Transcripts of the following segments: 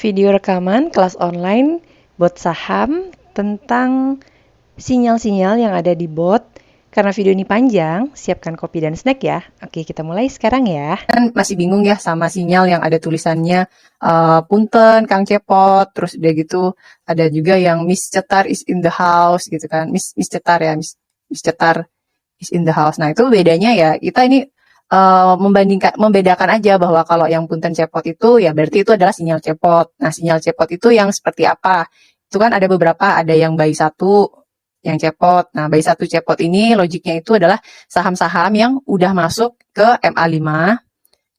video rekaman kelas online bot saham tentang sinyal-sinyal yang ada di bot. Karena video ini panjang, siapkan kopi dan snack ya. Oke, kita mulai sekarang ya. Kan masih bingung ya sama sinyal yang ada tulisannya punten, Kang Cepot, terus udah gitu ada juga yang Miss Cetar is in the house gitu kan. Miss Cetar ya, Miss Cetar is in the house. Nah, itu bedanya ya, kita ini membedakan aja bahwa kalau yang punten cepot itu ya berarti itu adalah sinyal cepot. Nah, sinyal cepot itu yang seperti apa? Itu kan ada beberapa, ada yang buy 1 yang cepot. Nah, buy 1 cepot ini logiknya itu adalah saham-saham yang udah masuk ke MA5,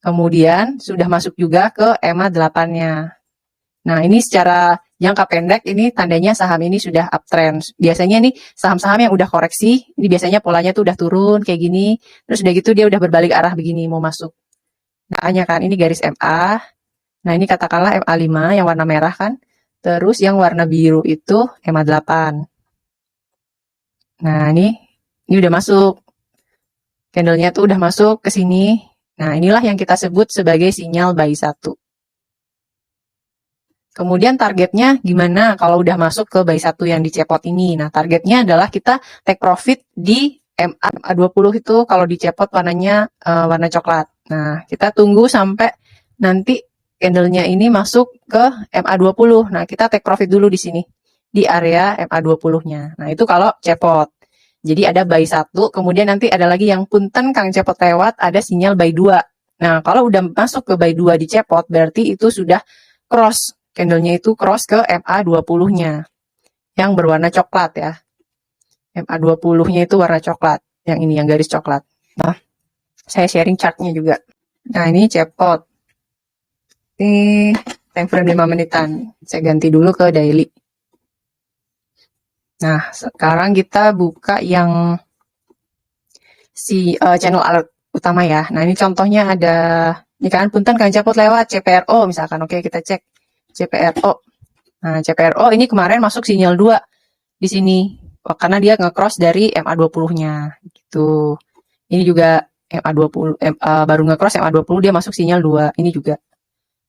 kemudian sudah masuk juga ke MA8-nya. Nah, ini secara jangka pendek ini tandanya saham ini sudah uptrend. Biasanya nih saham-saham yang udah koreksi, ini biasanya polanya tuh udah turun kayak gini. Terus udah gitu dia udah berbalik arah begini mau masuk. Nah, kan ini garis MA. Nah, ini katakanlah MA5 yang warna merah kan. Terus yang warna biru itu MA8. Nah, ini udah masuk. Candlenya tuh udah masuk ke sini. Nah, inilah yang kita sebut sebagai sinyal buy 1. Kemudian targetnya gimana kalau udah masuk ke buy 1 yang dicepot ini? Nah, targetnya adalah kita take profit di MA20 itu kalau dicepot warnanya warna coklat. Nah, kita tunggu sampai nanti candlenya ini masuk ke MA20. Nah, kita take profit dulu di sini, di area MA20-nya. Nah, itu kalau cepot. Jadi ada buy 1, kemudian nanti ada lagi yang punten Kang Cepot lewat, ada sinyal buy 2. Nah, kalau udah masuk ke buy 2 dicepot, berarti itu sudah cross. Candlenya itu cross ke MA20-nya yang berwarna coklat ya. MA20-nya itu warna coklat. Yang ini, yang garis coklat. Nah, saya sharing chartnya juga. Nah, ini cepot. Ini time frame 5 menitan. Saya ganti dulu ke daily. Nah, sekarang kita buka yang channel alert utama ya. Nah, ini contohnya ada, ini kan punten Kang Cepot lewat CPRO misalkan. Oke, kita cek CPRO. Nah, CPRO ini kemarin masuk sinyal 2 di sini. Karena dia nge-cross dari MA20-nya gitu. Ini juga MA20 baru nge-cross MA20 dia masuk sinyal 2. Ini juga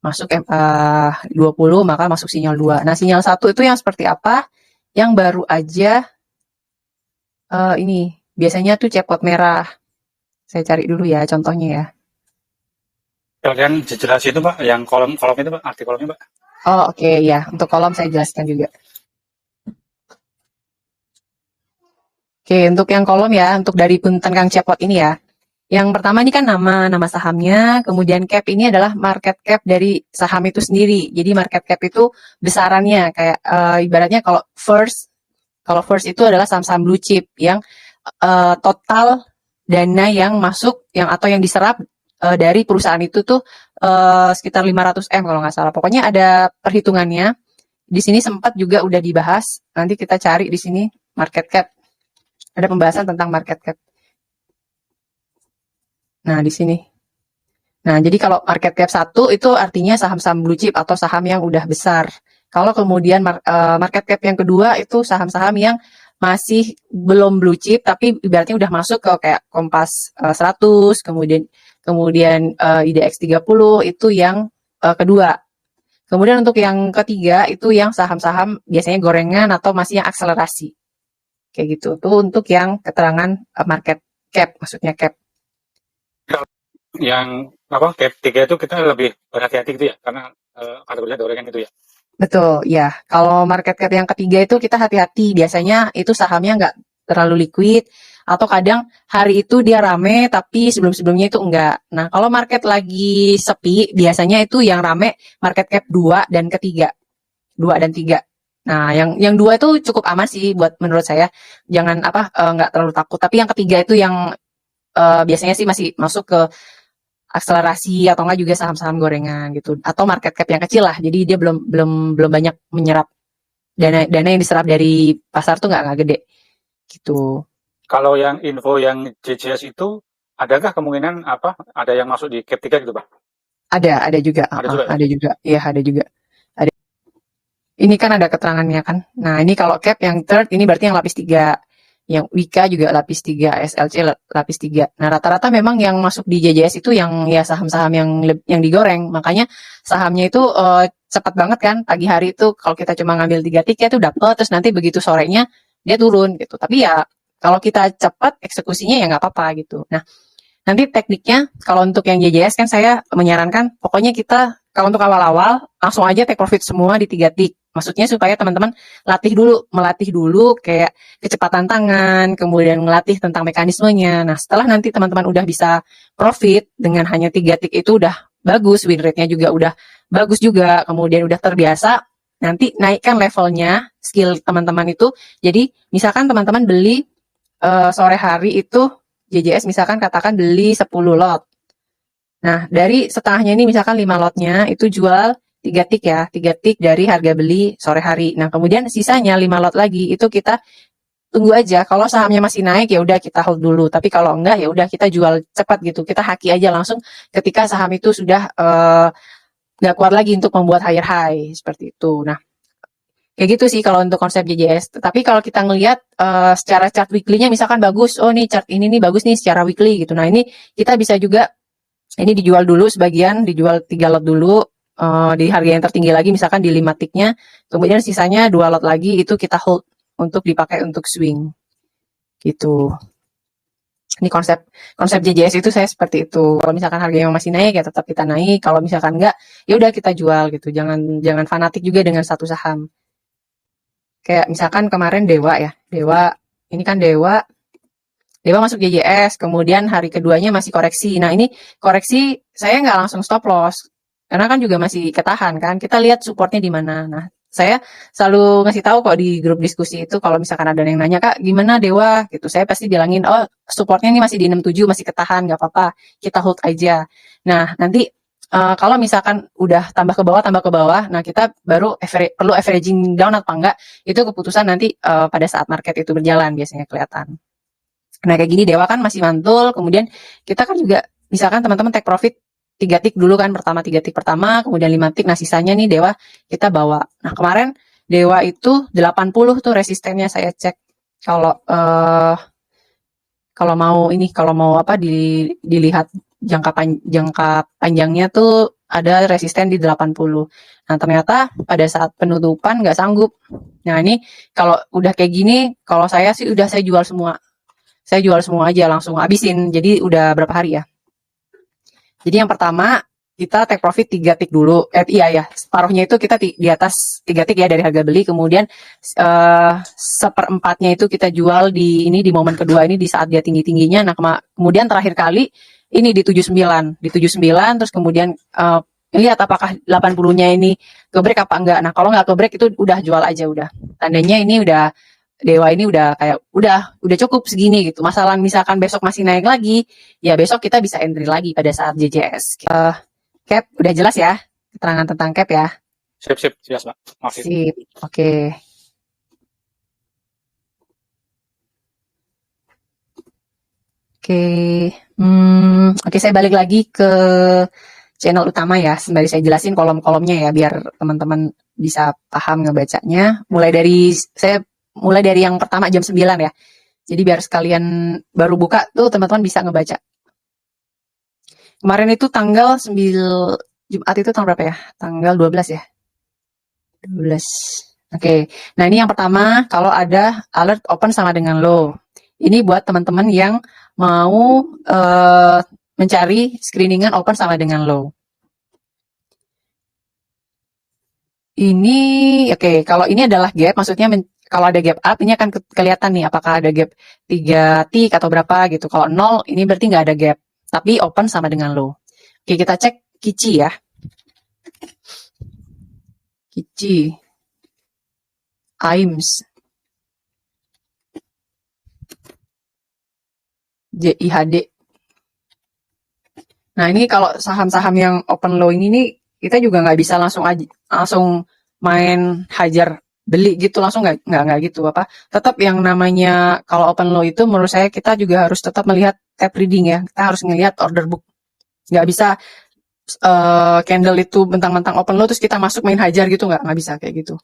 masuk MA20 maka masuk sinyal 2. Nah, sinyal 1 itu yang seperti apa? Yang baru aja ini biasanya tuh cepot merah. Saya cari dulu ya contohnya ya. Kalian jelasin itu Pak, yang kolom itu Pak, arti kolomnya Pak. Oh oke ya, untuk kolom saya jelaskan juga. Oke, untuk yang kolom ya, untuk dari punten Kang Cepot ini ya. Yang pertama ini kan nama sahamnya, kemudian cap ini adalah market cap dari saham itu sendiri. Jadi market cap itu besarannya kayak ibaratnya kalau first itu adalah saham-saham blue chip yang total dana yang masuk yang atau yang diserap dari perusahaan itu tuh sekitar 500 M kalau nggak salah. Pokoknya ada perhitungannya. Di sini sempat juga udah dibahas. Nanti kita cari di sini market cap. Ada pembahasan tentang market cap. Nah, di sini. Nah, jadi kalau market cap 1 itu artinya saham-saham blue chip atau saham yang udah besar. Kalau kemudian market cap yang kedua itu saham-saham yang masih belum blue chip tapi ibaratnya udah masuk ke kayak Kompas 100, kemudian IDX 30 itu yang kedua. Kemudian untuk yang ketiga itu yang saham-saham biasanya gorengan atau masih yang akselerasi. Kayak gitu. Tuh untuk yang keterangan market cap, maksudnya cap. Yang cap 3 itu kita lebih berhati-hati gitu ya, karena kategorinya gorengan gitu ya. Betul, ya. Kalau market cap yang ketiga itu kita hati-hati. Biasanya itu sahamnya nggak terlalu liquid, atau kadang hari itu dia rame, tapi sebelum-sebelumnya itu enggak. Nah, kalau market lagi sepi, biasanya itu yang rame market cap 2 dan ketiga. 2 dan 3. Nah, yang 2 itu cukup aman sih buat menurut saya. Jangan nggak terlalu takut. Tapi yang ketiga itu yang biasanya sih masih masuk ke akselerasi atau enggak juga saham-saham gorengan gitu atau market cap yang kecil lah, jadi dia belum banyak menyerap dana yang diserap dari pasar tuh nggak gede gitu. Kalau yang info yang JJS itu adakah kemungkinan ada yang masuk di cap 3 gitu Pak? Ada juga ya? Ada juga. Ini kan ada keterangannya kan. Nah, ini kalau cap yang third ini berarti yang lapis 3. Yang Wika juga lapis 3, SLC lapis 3. Nah, rata-rata memang yang masuk di JJS itu yang ya saham-saham yang digoreng. Makanya sahamnya itu cepat banget kan. Pagi hari itu kalau kita cuma ngambil 3 tiket itu dapat, terus nanti begitu sorenya dia turun gitu. Tapi ya kalau kita cepat eksekusinya ya nggak apa-apa gitu. Nah, nanti tekniknya kalau untuk yang JJS kan saya menyarankan pokoknya kita kalau untuk awal-awal langsung aja take profit semua di 3 tik. Maksudnya supaya teman-teman melatih dulu kayak kecepatan tangan, kemudian melatih tentang mekanismenya. Nah, setelah nanti teman-teman udah bisa profit dengan hanya 3 tik itu udah bagus, win rate-nya juga udah bagus juga, kemudian udah terbiasa, nanti naikkan levelnya skill teman-teman itu. Jadi, misalkan teman-teman beli sore hari itu JJS misalkan katakan beli 10 lot. Nah, dari setengahnya ini misalkan 5 lotnya itu jual 3 tik ya, 3 tik dari harga beli sore hari. Nah, kemudian sisanya 5 lot lagi itu kita tunggu aja. Kalau sahamnya masih naik ya udah kita hold dulu. Tapi kalau enggak ya udah kita jual cepat gitu. Kita haki aja langsung ketika saham itu sudah nggak kuat lagi untuk membuat higher high seperti itu. Nah, kayak gitu sih kalau untuk konsep JJS. Tapi kalau kita ngelihat secara chart weekly-nya misalkan bagus, oh nih chart ini nih bagus nih secara weekly gitu. Nah, ini kita bisa juga ini dijual dulu sebagian, dijual 3 lot dulu di harga yang tertinggi lagi misalkan di 5 tiknya, kemudian sisanya 2 lot lagi itu kita hold untuk dipakai untuk swing gitu. Ini konsep JJS itu saya seperti itu. Kalau misalkan harganya masih naik ya tetap kita naik, kalau misalkan enggak ya udah kita jual gitu. Jangan fanatik juga dengan satu saham. Kayak misalkan kemarin Dewa ya. Ini kan Dewa masuk JJS, kemudian hari keduanya masih koreksi. Nah, ini koreksi saya nggak langsung stop loss. Karena kan juga masih ketahan kan. Kita lihat supportnya di mana. Nah, saya selalu ngasih tahu kok di grup diskusi itu kalau misalkan ada yang nanya, Kak, gimana Dewa? Gitu. Saya pasti bilangin, oh supportnya ini masih di 67, masih ketahan, nggak apa-apa. Kita hold aja. Nah, nanti kalau misalkan udah tambah ke bawah, nah kita baru perlu averaging down atau enggak, itu keputusan nanti pada saat market itu berjalan biasanya kelihatan. Nah, kayak gini Dewa kan masih mantul, kemudian kita kan juga misalkan teman-teman take profit 3 tik dulu kan, 3 tik pertama, kemudian 5 tik, nah sisanya nih Dewa kita bawa. Nah, kemarin Dewa itu 80 tuh resistennya saya cek. Kalau mau apa dilihat jangka panjangnya tuh ada resisten di 80. Nah, ternyata pada saat penutupan nggak sanggup. Nah, ini kalau udah kayak gini, kalau saya sih udah saya jual semua. Saya jual semua aja langsung habisin. Jadi udah berapa hari ya? Jadi yang pertama kita take profit 3 tik dulu. Separuhnya itu kita di atas 3 tik ya dari harga beli. Kemudian seperempatnya itu kita jual di momen kedua ini di saat dia tinggi-tingginya. Nah, kemudian terakhir kali ini di 79. Di 79 terus kemudian lihat apakah 80-nya ini ke-break apa enggak. Nah, kalau nggak ke-break itu udah jual aja udah. Tandanya ini udah Dewa ini udah kayak udah cukup segini gitu. Masalah misalkan besok masih naik lagi, ya besok kita bisa entry lagi pada saat JJS. Cap udah jelas ya keterangan tentang cap ya. Sip, jelas Pak. Sip, oke. Oke, saya balik lagi ke channel utama ya. Sembari saya jelasin kolom-kolomnya ya biar teman-teman bisa paham ngebacanya. Mulai dari yang pertama jam 9 ya. Jadi biar sekalian baru buka tuh teman-teman bisa ngebaca. Kemarin itu tanggal 9 Jumat itu tanggal berapa ya? Tanggal 12 ya. 12. Oke. Nah, ini yang pertama kalau ada alert open sama dengan low. Ini buat teman-teman yang mau mencari screeningan open sama dengan low. Ini oke, kalau ini adalah gap, maksudnya kalau ada gap up, ini akan kelihatan nih apakah ada gap 3 tik atau berapa gitu. Kalau 0, ini berarti nggak ada gap. Tapi open sama dengan low. Oke, kita cek Kici ya. Kici. AIMS. JIHD. Nah, ini kalau saham-saham yang open low ini nih, kita juga nggak bisa langsung main hajar beli gitu langsung nggak gitu apa. Tetap yang namanya kalau open low itu menurut saya kita juga harus tetap melihat tap reading ya. Kita harus melihat order book. Nggak bisa candle itu bentang-bentang open low terus kita masuk main hajar gitu nggak bisa kayak gitu.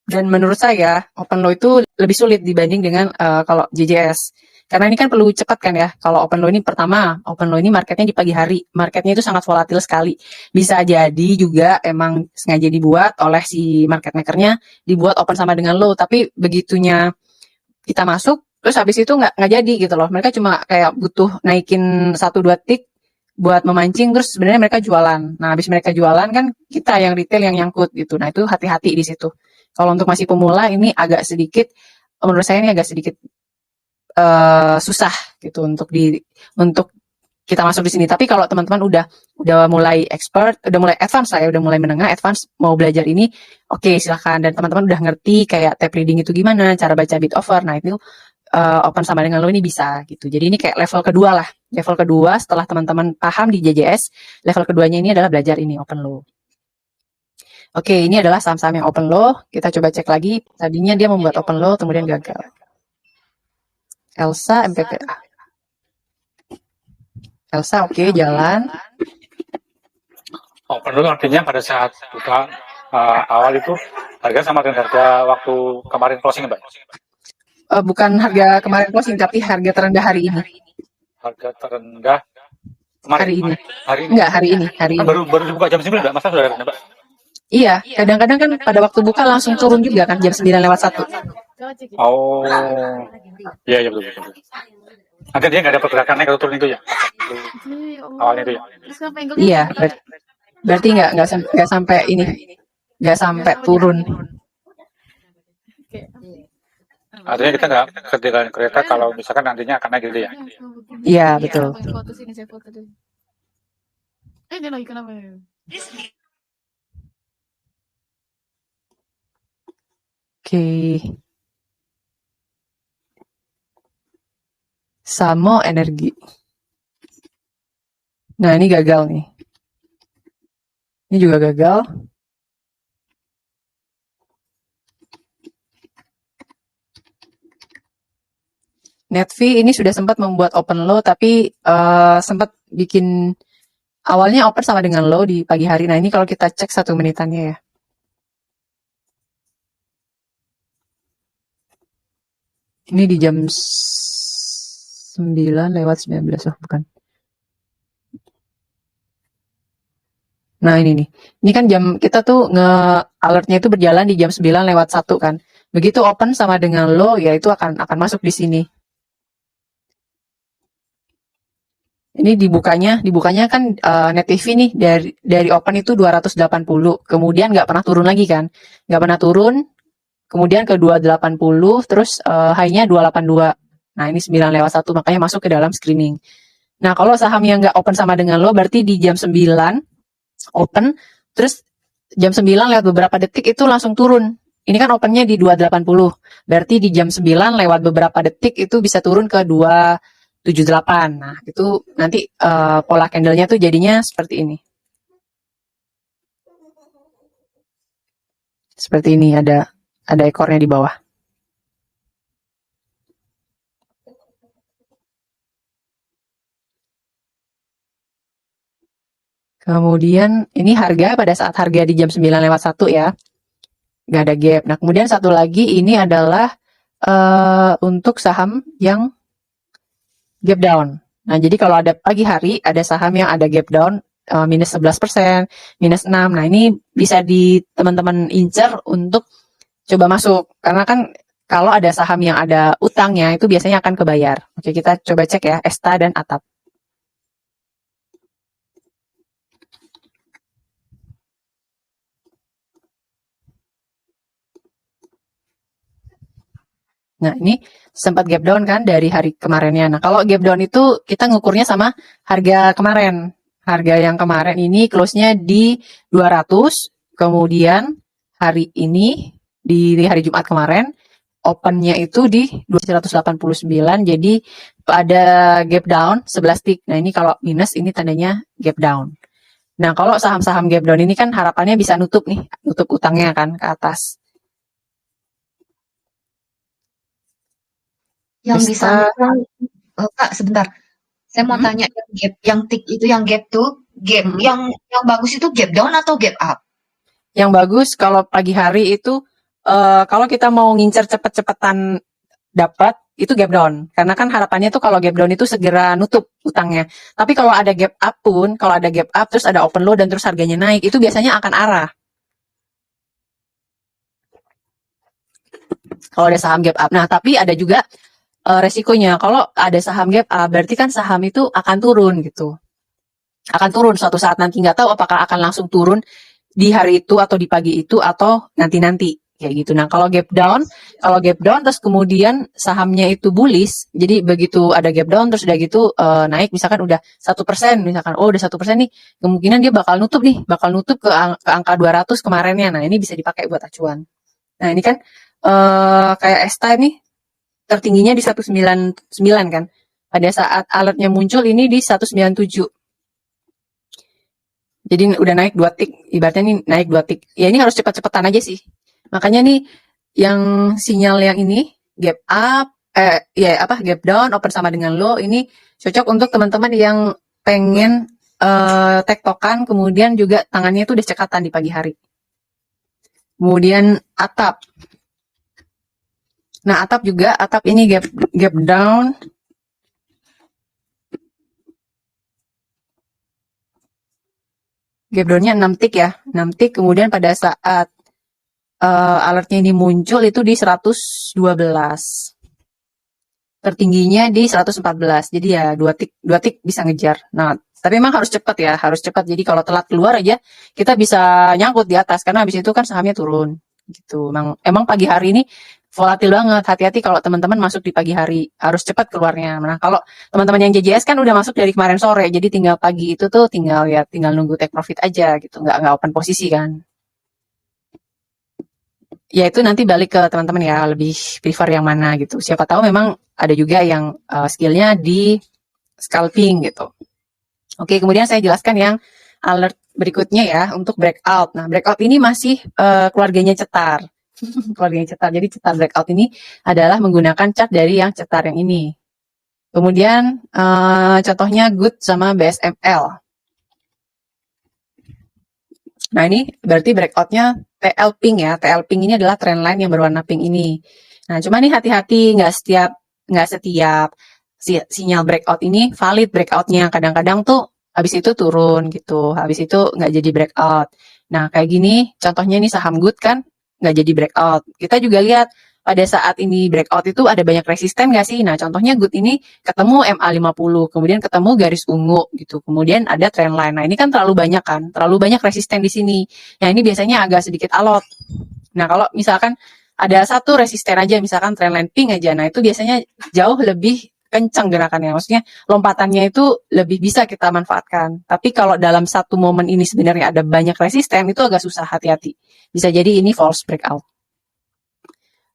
Dan menurut saya open low itu lebih sulit dibanding dengan kalau JJS. Karena ini kan perlu cepat kan ya. Kalau open low ini pertama, open low ini marketnya di pagi hari. Marketnya itu sangat volatil sekali. Bisa jadi juga emang sengaja dibuat oleh si market makernya, dibuat open sama dengan low. Tapi begitunya kita masuk, terus habis itu nggak jadi gitu loh. Mereka cuma kayak butuh naikin 1-2 tick buat memancing, terus sebenarnya mereka jualan. Nah, habis mereka jualan kan kita yang retail yang nyangkut gitu. Nah, itu hati-hati di situ. Kalau untuk masih pemula ini agak sedikit, menurut saya ini agak sedikit susah gitu untuk kita masuk di sini. Tapi kalau teman-teman udah mulai expert, udah mulai advance lah ya, udah mulai menengah, advance mau belajar ini, oke, silahkan. Dan teman-teman udah ngerti kayak tape reading itu gimana, cara baca bid offer. Nah, itu open sama dengan low ini bisa gitu. Jadi ini kayak level kedua lah. Level kedua setelah teman-teman paham di JJS, level keduanya ini adalah belajar ini open low. Oke, ini adalah saham-saham yang open low. Kita coba cek lagi. Tadinya dia membuat open low, kemudian gagal. Elsa, MPPA. Elsa, oke, jalan. Open low artinya pada saat buka awal itu harga sama dengan harga waktu kemarin closing, Mbak? Bukan harga kemarin closing, tapi harga terendah hari ini. Harga terendah kemarin? Hari ini. Hari ini? Enggak, hari ini. Kan baru dibuka jam 9, Mbak? Masa sudah rendah, Mbak? Iya, kadang-kadang kan pada waktu buka langsung turun juga kan, jam 9:01. Oh, iya betul. Nanti dia nggak ada pergerakan naik atau turun itu ya? Awalnya itu ya? Iya, berarti nggak sampai ini, nggak sampai turun. Artinya kita nggak ketinggalan kereta kalau misalkan nantinya akan naik gitu ya? Iya, betul. Dia lagi kenapa ya? Oke. Samo Energi. Nah, ini gagal nih. Ini juga gagal. Netvi ini sudah sempat membuat open low, tapi sempat bikin awalnya open sama dengan low di pagi hari. Nah, ini kalau kita cek 1 menitannya ya. Ini di jam 9:19, oh bukan. Nah, ini nih. Ini kan jam kita tuh alertnya itu berjalan di jam 9:01 kan. Begitu open sama dengan low, ya itu akan masuk di sini. Ini dibukanya kan Net TV nih dari open itu 280, kemudian nggak pernah turun lagi kan, nggak pernah turun, kemudian ke 280, terus high-nya 282. Nah, ini 9:01, makanya masuk ke dalam screening. Nah, kalau saham yang nggak open sama dengan low, berarti di jam 9 open, terus jam 9 lewat beberapa detik itu langsung turun. Ini kan opennya di 280, berarti di jam 9 lewat beberapa detik itu bisa turun ke 278. Nah, itu nanti pola candle-nya tuh jadinya seperti ini. Seperti ini, ada ekornya di bawah. Kemudian ini harga pada saat harga di jam 9:01 ya. Nggak ada gap. Nah, kemudian satu lagi ini adalah untuk saham yang gap down. Nah, jadi kalau ada pagi hari, ada saham yang ada gap down minus 11%, minus 6. Nah, ini bisa di teman-teman incer untuk coba masuk. Karena kan kalau ada saham yang ada utangnya, itu biasanya akan kebayar. Oke, kita coba cek ya, Esta dan Atap. Nah, ini sempat gap down kan dari hari kemarinnya. Nah, kalau gap down itu kita ngukurnya sama harga kemarin. Harga yang kemarin ini close-nya di 200, kemudian hari ini di hari Jumat kemarin open-nya itu di 289, jadi ada gap down 11 tick. Nah, ini kalau minus ini tandanya gap down. Nah, kalau saham-saham gap down ini kan harapannya bisa nutup nih, nutup utangnya kan ke atas. Yang bisa Kak, sebentar. Saya mau tanya yang gap, yang tick itu, yang gap tuh, gap yang bagus itu gap down atau gap up? Yang bagus kalau pagi hari itu kalau kita mau ngincer cepet-cepetan dapat, itu gap down. Karena kan harapannya tuh kalau gap down itu segera nutup utangnya. Tapi kalau ada gap up pun, kalau ada gap up terus ada open low dan terus harganya naik, itu biasanya akan arah. Kalau ada saham gap up. Nah, tapi ada juga resikonya. Kalau ada saham gap up, berarti kan saham itu akan turun gitu. Akan turun suatu saat nanti. Nggak tahu apakah akan langsung turun di hari itu atau di pagi itu atau nanti-nanti. Kayak gitu. Nah, kalau gap down terus kemudian sahamnya itu bullish, jadi begitu ada gap down terus udah gitu naik, misalkan udah 1%, misalkan udah 1% nih, kemungkinan dia bakal nutup ke angka 200 kemarinnya. Nah, ini bisa dipakai buat acuan. Nah, ini kan kayak S-Time nih, tertingginya di 199 kan. Pada saat alertnya muncul ini di 197. Jadi udah naik 2 tik, ibaratnya nih naik 2 tik. Ya ini harus cepat-cepatan aja sih. Makanya nih yang sinyal yang ini gap up, gap down, open sama dengan low, ini cocok untuk teman-teman yang pengen tektokan, kemudian juga tangannya itu udah cekatan di pagi hari. Kemudian atap. Nah, atap ini gap down. Gap down-nya 6 tik ya. 6 tik, kemudian pada saat alertnya ini muncul itu di 112. Tertingginya di 114. Jadi ya 2 tik bisa ngejar. Nah, tapi memang harus cepat ya, harus cepat. Jadi kalau telat keluar aja kita bisa nyangkut di atas karena habis itu kan sahamnya turun gitu. Emang pagi hari ini volatil banget. Hati-hati kalau teman-teman masuk di pagi hari, harus cepat keluarnya. Nah, kalau teman-teman yang JJS kan udah masuk dari kemarin sore, jadi tinggal pagi itu tuh tinggal nunggu take profit aja gitu, nggak open posisi kan. Ya itu nanti balik ke teman-teman ya, lebih prefer yang mana gitu. Siapa tahu memang ada juga yang skillnya di scalping gitu. Oke, kemudian saya jelaskan yang alert berikutnya ya untuk breakout. Nah, breakout ini masih keluarganya cetar. Keluarganya cetar. Jadi cetar breakout ini adalah menggunakan chart dari yang cetar yang ini. Kemudian contohnya good sama BSML. Nah, ini berarti breakoutnya TL pink ya. TL pink ini adalah trendline yang berwarna pink ini. Nah, cuma nih hati-hati, nggak setiap sinyal breakout ini valid breakoutnya. Kadang-kadang tuh habis itu turun gitu, habis itu nggak jadi breakout. Nah, kayak gini, contohnya ini saham good kan, nggak jadi breakout. Kita juga lihat pada saat ini breakout itu ada banyak resisten nggak sih? Nah, contohnya good ini ketemu MA50, kemudian ketemu garis ungu gitu, kemudian ada trendline. Nah, ini kan terlalu banyak kan, terlalu banyak resisten di sini. Nah, ini biasanya agak sedikit alot. Nah, kalau misalkan ada satu resisten aja, misalkan trendline pink aja, nah itu biasanya jauh lebih kencang gerakannya. Maksudnya lompatannya itu lebih bisa kita manfaatkan. Tapi kalau dalam satu momen ini sebenarnya ada banyak resisten, itu agak susah, hati-hati. Bisa jadi ini false breakout.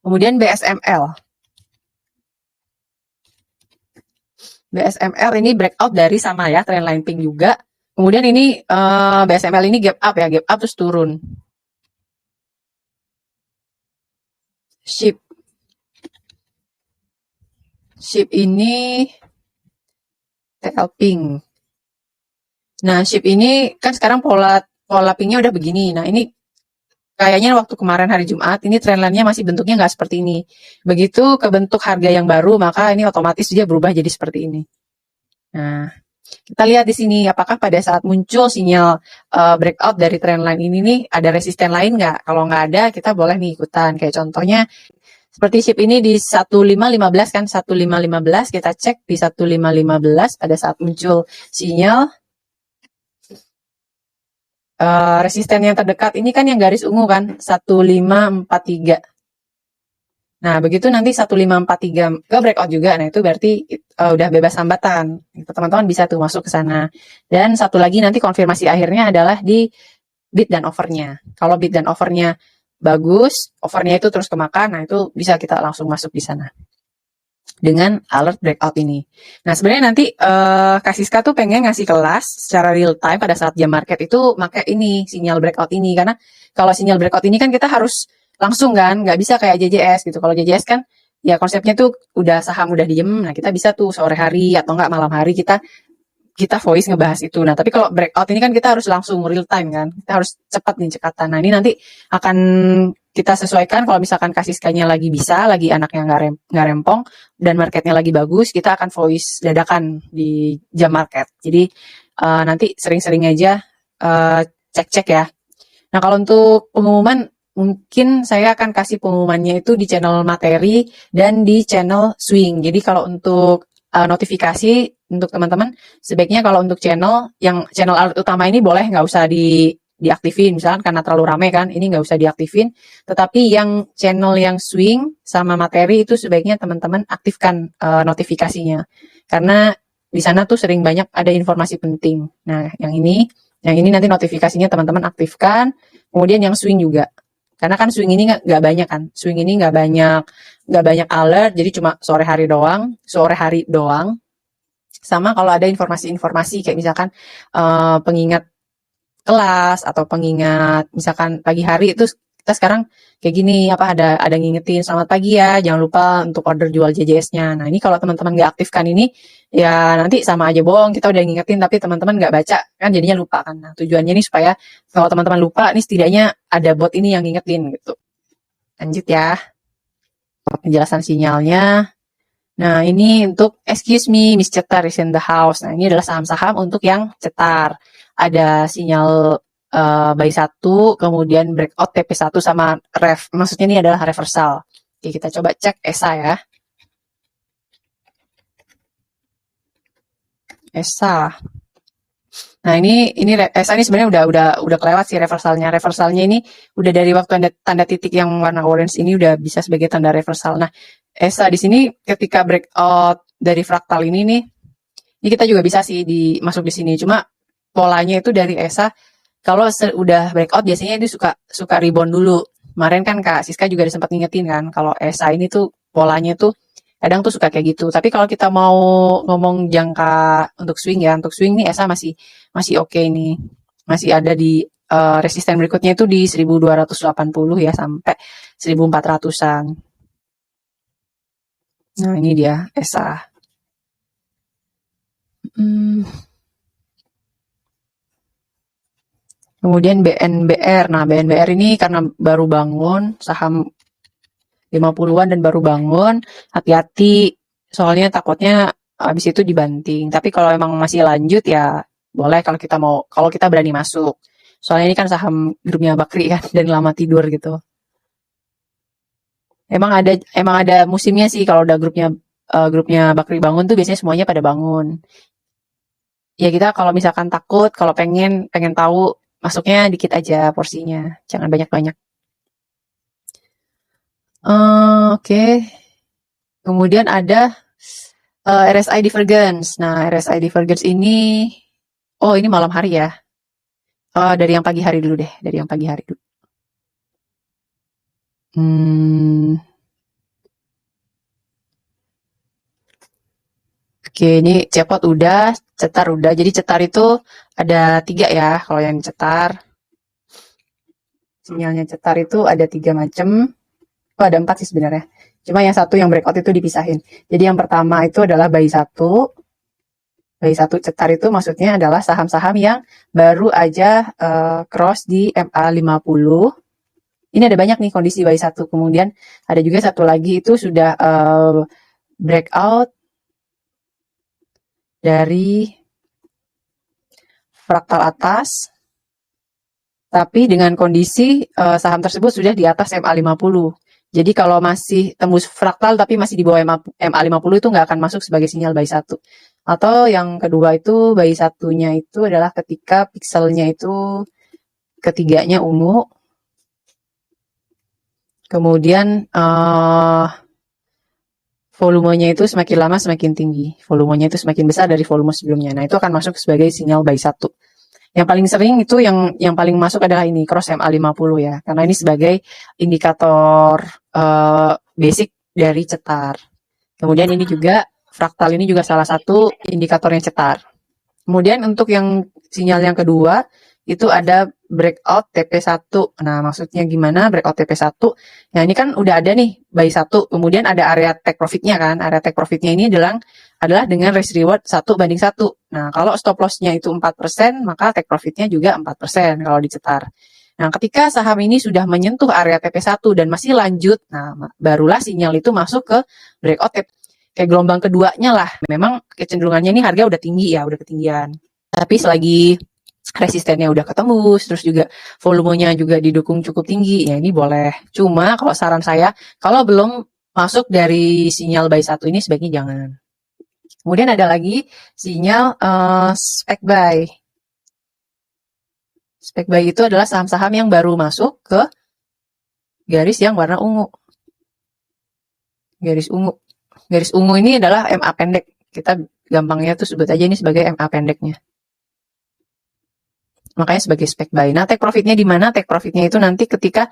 Kemudian BSML. BSML ini breakout dari sama ya, trendline pink juga. Kemudian ini BSML ini gap up ya, gap up terus turun. SHIB ini TL pink. Nah, SHIB ini kan sekarang pola pinknya udah begini. Nah, ini kayaknya waktu kemarin hari Jumat, ini trendline-nya masih bentuknya nggak seperti ini. Begitu kebentuk harga yang baru, maka ini otomatis dia berubah jadi seperti ini. Nah, kita lihat di sini, apakah pada saat muncul sinyal breakout dari trendline ini nih, ada resisten lain nggak? Kalau nggak ada, kita boleh nih ikutan. Kayak contohnya, seperti SHIB ini di 1515 kan, 1515, kita cek di 1515 pada saat muncul sinyal. Resisten yang terdekat ini kan yang garis ungu kan, 1543. Nah, begitu nanti 1543 ke breakout juga, nah itu berarti udah bebas hambatan. Teman-teman bisa tuh masuk ke sana. Dan satu lagi nanti konfirmasi akhirnya adalah di bid dan overnya. Kalau bid dan overnya bagus, overnya itu terus kemakan, nah itu bisa kita langsung masuk di sana dengan alert breakout ini. Nah, sebenarnya nanti Kasiska tuh pengen ngasih kelas secara real time pada saat jam market itu pakai ini, sinyal breakout ini. Karena kalau sinyal breakout ini kan kita harus langsung kan, nggak bisa kayak JJS gitu. Kalau JJS kan ya konsepnya tuh udah saham udah diem, nah kita bisa tuh sore hari atau enggak malam hari kita voice ngebahas itu. Nah, tapi kalau breakout ini kan kita harus langsung real time kan. Kita harus cepat nih cekatan. Nah, ini nanti akan kita sesuaikan kalau misalkan Kak Siskanya lagi bisa, lagi anaknya nggak rempong, dan marketnya lagi bagus, kita akan voice dadakan di jam market. Jadi nanti sering-sering aja cek-cek ya. Nah kalau untuk pengumuman, mungkin saya akan kasih pengumumannya itu di channel materi dan di channel swing. Jadi kalau untuk notifikasi untuk teman-teman, sebaiknya kalau untuk channel alert utama ini boleh nggak usah diaktifin, misalkan karena terlalu rame kan, ini nggak usah diaktifin. Tetapi yang channel yang swing sama materi itu sebaiknya teman-teman aktifkan notifikasinya, karena di sana tuh sering banyak ada informasi penting. Nah, yang ini nanti notifikasinya teman-teman aktifkan. Kemudian yang swing juga, karena kan swing ini nggak banyak kan, swing ini nggak banyak alert, jadi cuma sore hari doang. Sama kalau ada informasi-informasi kayak misalkan pengingat kelas atau pengingat misalkan pagi hari itu kita sekarang kayak gini, ada ngingetin selamat pagi ya, jangan lupa untuk order jual JJS-nya. Nah ini kalau teman-teman nggak aktifkan ini, ya nanti sama aja bohong, kita udah ngingetin tapi teman-teman nggak baca kan, jadinya lupa kan. Nah tujuannya ini supaya kalau teman-teman lupa, ini setidaknya ada bot ini yang ngingetin gitu. Lanjut ya, penjelasan sinyalnya. Nah ini untuk excuse me, Miss Cetar is in the house. Nah ini adalah saham-saham untuk yang cetar. Ada sinyal buy 1, kemudian breakout TP1 sama ref. Maksudnya ini adalah reversal. Oke, kita coba cek ESA ya. ESA. Nah, ini ESA ini sebenarnya udah kelewat sih reversalnya. Reversalnya ini udah dari waktu tanda titik yang warna orange ini udah bisa sebagai tanda reversal. Nah, ESA di sini ketika breakout dari fraktal ini nih, ini kita juga bisa sih masuk di sini. Cuma polanya itu dari ESA kalau udah breakout biasanya itu suka rebound dulu. Kemarin kan Kak Siska juga sempat ngingetin kan kalau ESA ini tuh polanya tuh kadang tuh suka kayak gitu. Tapi kalau kita mau ngomong jangka untuk swing ya, untuk swing nih ESA masih oke nih. Masih ada di resisten berikutnya itu di 1280 ya sampai 1400-an. Nah, ini dia ESA. Kemudian BNBR. Nah, BNBR ini karena baru bangun, saham 50-an dan baru bangun, hati-hati. Soalnya takutnya habis itu dibanting. Tapi kalau emang masih lanjut ya boleh kalau kita berani masuk. Soalnya ini kan saham grupnya Bakri kan dan lama tidur gitu. Emang ada musimnya sih kalau udah grupnya Bakri bangun tuh biasanya semuanya pada bangun. Ya kita kalau misalkan takut, kalau pengen tahu, masuknya dikit aja porsinya, jangan banyak-banyak. Oke. Kemudian ada RSI Divergence. Nah, RSI Divergence ini, ini malam hari ya. Dari yang pagi hari dulu deh, Oke, ini cepot udah, cetar udah. Jadi cetar itu ada 3 ya, kalau yang cetar. Sinyalnya cetar itu ada 3 macam. Ada 4 sih sebenarnya. Cuma yang satu yang breakout itu dipisahin. Jadi yang pertama itu adalah buy 1. Buy 1 cetar itu maksudnya adalah saham-saham yang baru aja cross di MA50. Ini ada banyak nih kondisi buy 1. Kemudian ada juga satu lagi itu sudah breakout dari fraktal atas, tapi dengan kondisi saham tersebut sudah di atas MA50. Jadi kalau masih tembus fraktal tapi masih di bawah MA50 itu nggak akan masuk sebagai sinyal buy 1. Atau yang kedua itu buy 1-nya itu adalah ketika pikselnya itu ketiganya ungu. Kemudian volumenya itu semakin lama semakin tinggi. Volumenya itu semakin besar dari volume sebelumnya. Nah, itu akan masuk sebagai sinyal buy 1. Yang paling sering itu yang paling masuk adalah ini, cross MA50 ya. Karena ini sebagai indikator basic dari cetar. Kemudian ini juga, fraktal ini juga salah satu indikatornya cetar. Kemudian untuk yang sinyal yang kedua, itu ada breakout TP1. Nah, maksudnya gimana breakout TP1? Nah, ini kan udah ada nih buy 1, kemudian ada area take profitnya kan. Area take profitnya ini adalah dengan risk reward 1:1. Nah, kalau stop loss-nya itu 4%, maka take profitnya juga 4% kalau dicetar. Nah, ketika saham ini sudah menyentuh area TP1 dan masih lanjut, nah barulah sinyal itu masuk ke breakout kayak gelombang keduanya lah. Memang kecenderungannya ini harga udah tinggi ya, udah ketinggian. Tapi selagi resistennya udah ketemu, terus juga volumenya juga didukung cukup tinggi, ya ini boleh. Cuma kalau saran saya, kalau belum masuk dari sinyal buy 1 ini sebaiknya jangan. Kemudian ada lagi sinyal spec buy. Spec buy itu adalah saham-saham yang baru masuk ke garis yang warna ungu. Garis ungu. Garis ungu ini adalah MA pendek. Kita gampangnya tuh sebut aja ini sebagai MA pendeknya. Makanya sebagai spec buy. Nah, take profitnya di mana? Take profitnya itu nanti ketika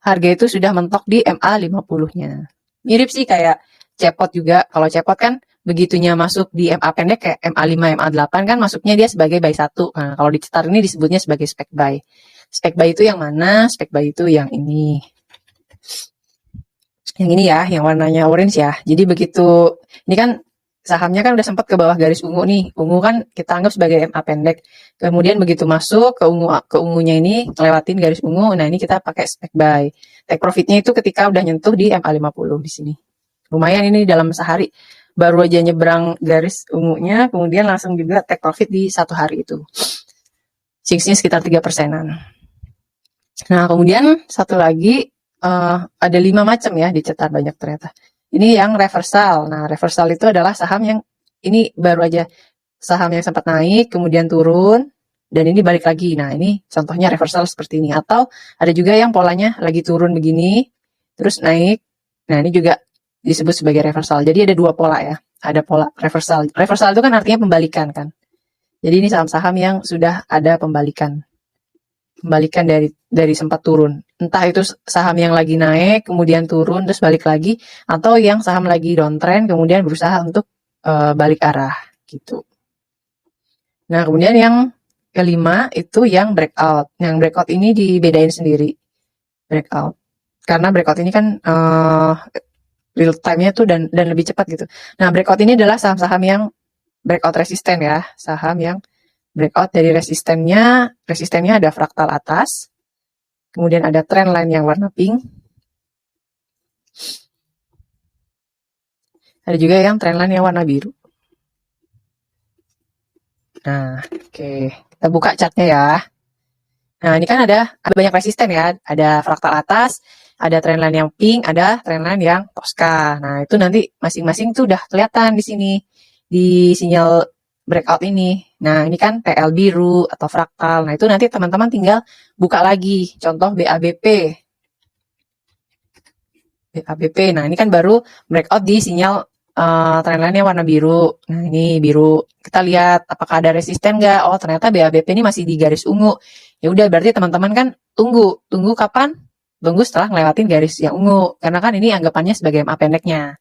harga itu sudah mentok di MA 50-nya. Mirip sih kayak cepot juga. Kalau cepot kan begitunya masuk di MA pendek kayak MA5, MA8 kan masuknya dia sebagai buy 1. Nah, kalau di cetar ini disebutnya sebagai spec buy. Spec buy itu yang mana? Spec buy itu yang ini. Yang ini ya, yang warnanya orange ya. Jadi begitu, ini kan sahamnya kan udah sempat ke bawah garis ungu nih. Ungu kan kita anggap sebagai MA pendek. Kemudian begitu masuk ke ungunya ini, lewatin garis ungu. Nah, ini kita pakai spec buy. Take profitnya itu ketika udah nyentuh di MA 50 di sini. Lumayan ini dalam sehari. Baru aja nyebrang garis ungunya, kemudian langsung juga take profit di satu hari itu. Singsnya sekitar 3%-an. Nah, kemudian satu lagi, ada 5 macam ya, dicetar banyak ternyata. Ini yang reversal. Nah, reversal itu adalah saham yang ini baru aja saham yang sempat naik, kemudian turun, dan ini balik lagi. Nah, ini contohnya reversal seperti ini. Atau ada juga yang polanya lagi turun begini, terus naik. Nah, ini juga disebut sebagai reversal. Jadi ada 2 pola ya. Ada pola reversal. Reversal itu kan artinya pembalikan kan. Jadi ini saham-saham yang sudah ada pembalikan. Pembalikan dari sempat turun. Entah itu saham yang lagi naik, kemudian turun, terus balik lagi. Atau yang saham lagi downtrend, kemudian berusaha untuk balik arah. Gitu. Nah, kemudian yang kelima itu yang breakout. Yang breakout ini dibedain sendiri. Breakout. Karena breakout ini kan real time-nya tuh dan lebih cepat gitu. Nah, breakout ini adalah saham-saham yang breakout resisten ya. Saham yang breakout dari resistennya ada fraktal atas, kemudian ada trend line yang warna pink, ada juga yang trend line yang warna biru. Nah, oke, kita buka chartnya ya. Nah, ini kan ada banyak resisten ya, ada fraktal atas, ada trend line yang pink, ada trend line yang Tosca. Nah, itu nanti masing-masing tuh udah kelihatan di sini di sinyal breakout ini. Nah, ini kan TL biru atau fraktal. Nah, itu nanti teman-teman tinggal buka lagi. Contoh BABP. BABP. Nah, ini kan baru breakout di sinyal trendline-nya warna biru. Nah, ini biru. Kita lihat apakah ada resisten nggak. Oh, ternyata BABP ini masih di garis ungu. Ya udah, berarti teman-teman kan tunggu. Tunggu kapan? Tunggu setelah ngelewatin garis yang ungu. Karena kan ini anggapannya sebagai MA pendeknya.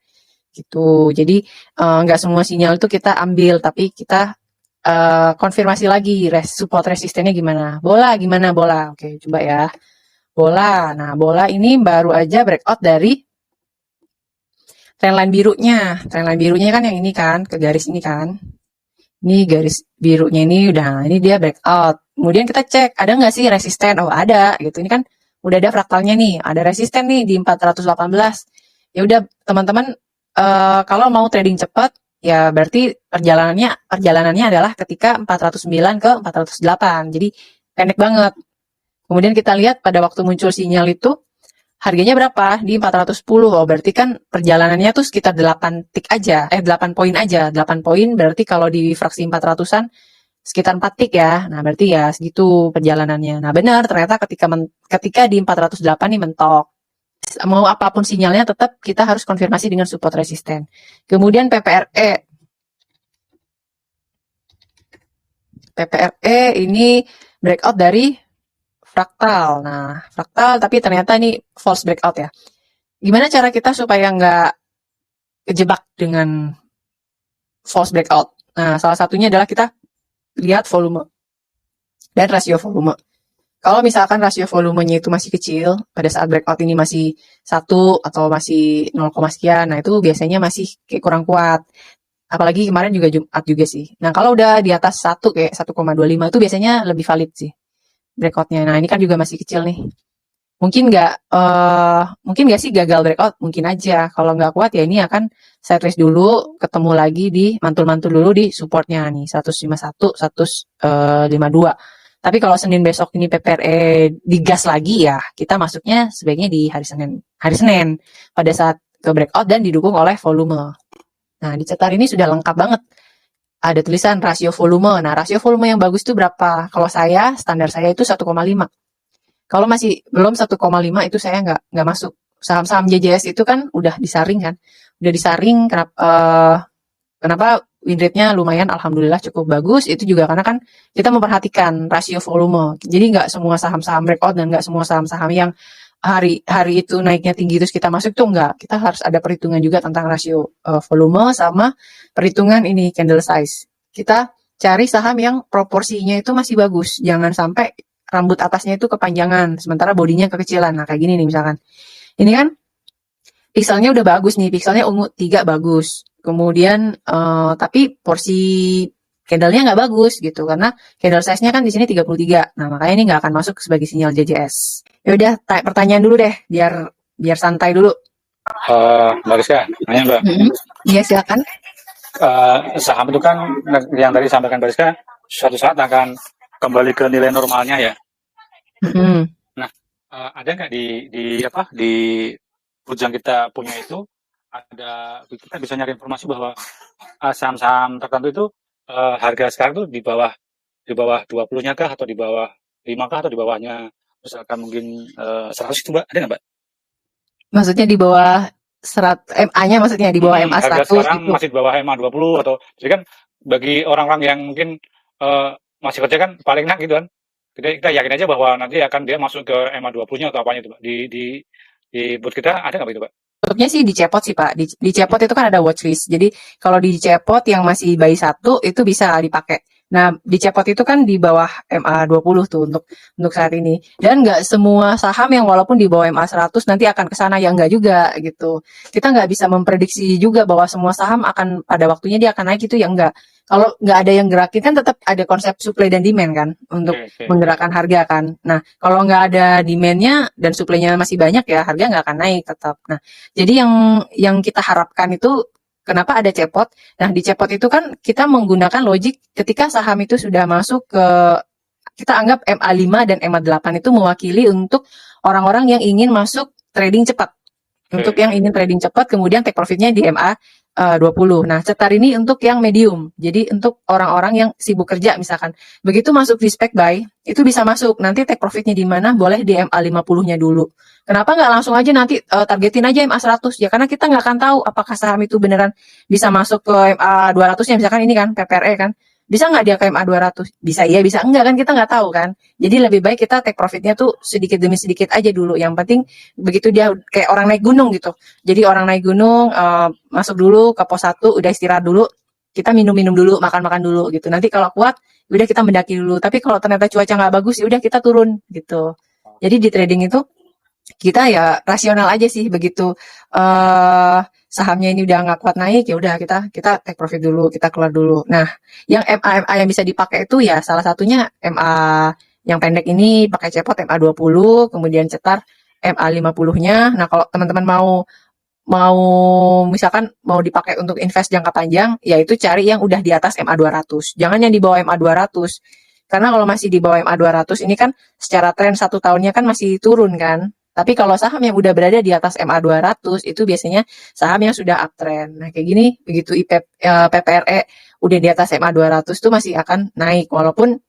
Gitu. Jadi nggak semua sinyal itu kita ambil, tapi kita konfirmasi lagi support resistennya gimana. Bola gimana bola? Oke, coba ya. Bola. Nah, bola ini baru aja breakout dari trendline birunya. Trendline birunya kan yang ini kan, ke garis ini kan. Ini garis birunya ini udah, ini dia breakout. Kemudian kita cek, ada nggak sih resisten? Oh, ada gitu. Ini kan udah ada fraktalnya nih, ada resisten nih di 418. Ya udah, teman-teman kalau mau trading cepat, ya berarti perjalanannya adalah ketika 409 ke 408. Jadi pendek banget. Kemudian kita lihat pada waktu muncul sinyal itu harganya berapa? Di 410. Oh, berarti kan perjalanannya tuh sekitar 8 tick aja. 8 poin aja. 8 poin berarti kalau di fraksi 400-an sekitar 4 tick ya. Nah, berarti ya segitu perjalanannya. Nah, benar ternyata ketika di 408 nih mentok. Mau apapun sinyalnya tetap kita harus konfirmasi dengan support resisten. Kemudian PPRE. PPRE ini breakout dari fraktal. Nah, fraktal tapi ternyata ini false breakout ya. Gimana cara kita supaya nggak kejebak dengan false breakout? Nah, salah satunya adalah kita lihat volume dan rasio volume. Kalau misalkan rasio volumenya itu masih kecil, pada saat breakout ini masih 1 atau masih 0, sekian, nah itu biasanya masih kayak kurang kuat. Apalagi kemarin juga Jumat juga sih. Nah, kalau udah di atas 1 kayak 1,25 itu biasanya lebih valid sih. breakoutnya. Nah, ini kan juga masih kecil nih. Mungkin nggak sih gagal breakout? Mungkin aja. Kalau nggak kuat ya ini akan sideways dulu, ketemu lagi di mantul-mantul dulu di supportnya nih 151, 152. Tapi kalau Senin besok ini PPRE digas lagi ya, kita masuknya sebaiknya di hari Senin. Hari Senin pada saat ke breakout dan didukung oleh volume. Nah, di cetar ini sudah lengkap banget. Ada tulisan rasio volume. Nah, rasio volume yang bagus itu berapa? Kalau saya, standar saya itu 1,5. Kalau masih belum 1,5 itu saya nggak masuk. Saham-saham JJS itu kan udah disaring kan. Udah disaring, kenapa win rate-nya lumayan, alhamdulillah cukup bagus. Itu juga karena kan kita memperhatikan rasio volume. Jadi nggak semua saham-saham breakout dan nggak semua saham-saham yang hari itu naiknya tinggi terus kita masuk tuh enggak. Kita harus ada perhitungan juga tentang rasio volume sama perhitungan ini candle size. Kita cari saham yang proporsinya itu masih bagus. Jangan sampai rambut atasnya itu kepanjangan, sementara bodinya kekecilan. Nah, kayak gini nih misalkan. Ini kan pixelnya udah bagus nih, pixelnya ungu 3 bagus. Kemudian tapi porsi candlenya nggak bagus gitu karena candle size-nya kan di sini 33. Nah, makanya ini nggak akan masuk sebagai sinyal JJS. Ya udah, pertanyaan dulu deh biar santai dulu. Mbak Rizka, nanya Mbak. Iya, silakan. Saham itu kan yang tadi disampaikan Mbak Rizka, suatu saat akan kembali ke nilai normalnya ya. Nah, ada nggak di bujang kita punya itu kita bisa nyari informasi bahwa saham-saham tertentu itu harga sekarang tuh di bawah 20-nya kah atau di bawah 5 kah atau di bawahnya misalkan mungkin 100 itu Mbak, ada nggak Mbak? Maksudnya di bawah MA-nya, maksudnya di bawah MA 100 harga sekarang gitu. masih di bawah MA 20 atau jadi kan bagi orang-orang yang mungkin masih kerja kan paling enak gitu kan. Kita yakin aja bahwa nanti akan dia masuk ke MA 20-nya atau apanya itu Pak. Di booth kita ada nggak itu Pak? Tutupnya sih dicepot sih Pak. Dicepot itu kan ada watchlist. Jadi kalau dicepot yang masih buy 1 itu bisa dipakai. Nah, dicepot itu kan di bawah MA 20 tuh untuk saat ini. Dan nggak semua saham yang walaupun di bawah MA 100 nanti akan ke sana, ya nggak juga gitu. Kita nggak bisa memprediksi juga bahwa semua saham akan pada waktunya dia akan naik, itu ya enggak. Kalau nggak ada yang gerakin kan tetap ada konsep supply dan demand kan untuk menggerakkan harga kan. Nah, kalau nggak ada demand-nya dan supply-nya masih banyak ya harga nggak akan naik tetap. Nah, jadi yang kita harapkan itu kenapa ada cepot? Nah, di cepot itu kan kita menggunakan logik ketika saham itu sudah masuk ke, kita anggap MA5 dan MA8 itu mewakili untuk orang-orang yang ingin masuk trading cepat. Untuk yang ingin trading cepat, kemudian take profitnya di MA 20. Nah, cetar ini untuk yang medium. Jadi untuk orang-orang yang sibuk kerja misalkan. Begitu masuk di spec buy, itu bisa masuk. Nanti take profitnya di mana? Boleh di MA 50-nya dulu. Kenapa nggak langsung aja nanti targetin aja MA 100? Ya karena kita nggak akan tahu apakah saham itu beneran bisa masuk ke MA 200-nya. Misalkan ini kan PPRE kan. Bisa nggak dia ke MA 200? Bisa iya, bisa enggak kan, kita nggak tahu kan. Jadi lebih baik kita take profitnya tuh sedikit demi sedikit aja dulu. Yang penting begitu dia kayak orang naik gunung gitu. Jadi orang naik gunung masuk dulu ke pos 1, udah istirahat dulu. Kita minum-minum dulu, makan-makan dulu gitu. Nanti kalau kuat, udah kita mendaki dulu. Tapi kalau ternyata cuaca nggak bagus, ya udah kita turun gitu. Jadi di trading itu kita ya rasional aja sih, begitu sahamnya ini udah nggak kuat naik, ya udah kita take profit dulu, kita keluar dulu. Nah, yang MA yang bisa dipakai itu ya salah satunya MA yang pendek ini pakai cepot MA 20, kemudian cetar MA 50-nya. Nah, kalau teman-teman mau misalkan mau dipakai untuk invest jangka panjang, yaitu cari yang udah di atas MA 200. Jangan yang di bawah MA 200. Karena kalau masih di bawah MA 200 ini kan secara tren 1 tahunnya kan masih turun kan. Tapi kalau saham yang udah berada di atas MA 200 itu biasanya saham yang sudah uptrend. Nah, kayak gini begitu PPRE udah di atas MA 200 itu masih akan naik walaupun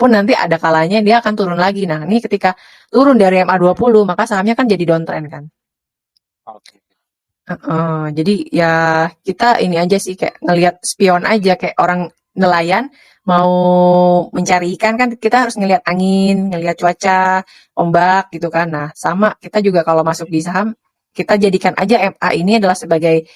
nanti ada kalanya dia akan turun lagi. Nah, ini ketika turun dari MA 20 maka sahamnya kan jadi downtrend kan. Jadi ya kita ini aja sih kayak ngelihat spion aja, kayak orang nelayan mau mencari ikan kan kita harus ngelihat angin, ngelihat cuaca, ombak gitu kan. Nah, sama kita juga kalau masuk di saham kita jadikan aja MA ini adalah sebagai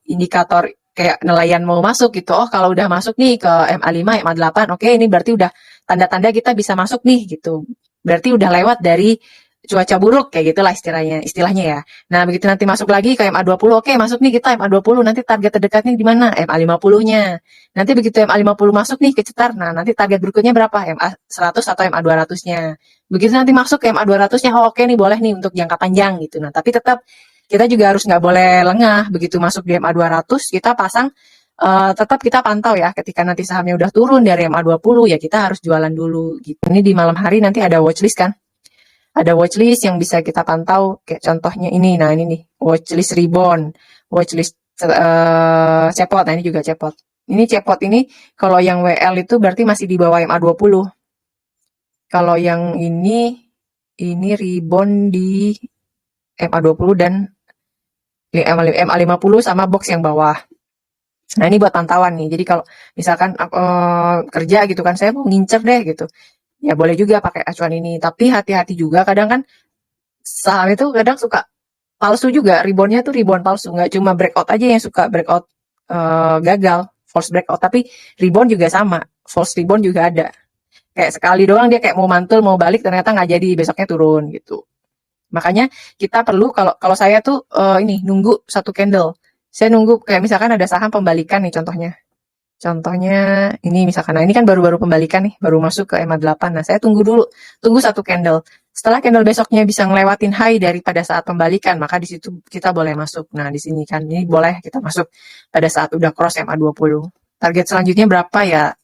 indikator kayak nelayan mau masuk gitu. Oh, kalau udah masuk nih ke MA 5, MA 8, oke, ini berarti udah tanda-tanda kita bisa masuk nih gitu. Berarti udah lewat dari cuaca buruk kayak gitulah istilahnya ya. Nah, begitu nanti masuk lagi ke MA20, oke masuk nih kita MA20, nanti target terdekatnya di mana? MA50-nya. Nanti begitu MA50 masuk nih ke cetar, nah nanti target berikutnya berapa? MA100 atau MA200-nya. Begitu nanti masuk ke MA200-nya, oh oke nih boleh nih untuk jangka panjang gitu. Nah, tapi tetap kita juga harus nggak boleh lengah. Begitu masuk di MA200, kita pasang tetap kita pantau ya, ketika nanti sahamnya udah turun dari MA20 ya kita harus jualan dulu gitu. Ini di malam hari nanti ada watchlist kan? Ada watchlist yang bisa kita pantau, kayak contohnya ini. Nah, ini nih, watchlist rebound, watchlist cepot. Nah, ini juga cepot. Ini cepot ini kalau yang WL itu berarti masih di bawah MA20. Kalau yang ini rebound di MA20 dan MA50 sama box yang bawah. Nah, ini buat pantauan nih. Jadi kalau misalkan kerja gitu kan, saya mau ngincer deh gitu. Ya boleh juga pakai acuan ini, tapi hati-hati juga, kadang kan saham itu kadang suka palsu juga, reboundnya tuh rebound palsu, nggak cuma breakout aja yang suka breakout gagal, false breakout, tapi rebound juga sama, false rebound juga ada. Kayak sekali doang dia kayak mau mantul, mau balik, ternyata nggak jadi, besoknya turun gitu. Makanya kita perlu, kalau saya tuh ini nunggu satu candle. Saya nunggu kayak misalkan ada saham pembalikan nih contohnya. Contohnya ini misalkan, nah ini kan baru-baru pembalikan nih, baru masuk ke MA8. Nah, saya tunggu dulu, tunggu satu candle. Setelah candle besoknya bisa ngelewatin high daripada saat pembalikan, maka di situ kita boleh masuk. Nah, di sini kan ini boleh kita masuk pada saat udah cross MA20. Target selanjutnya berapa ya?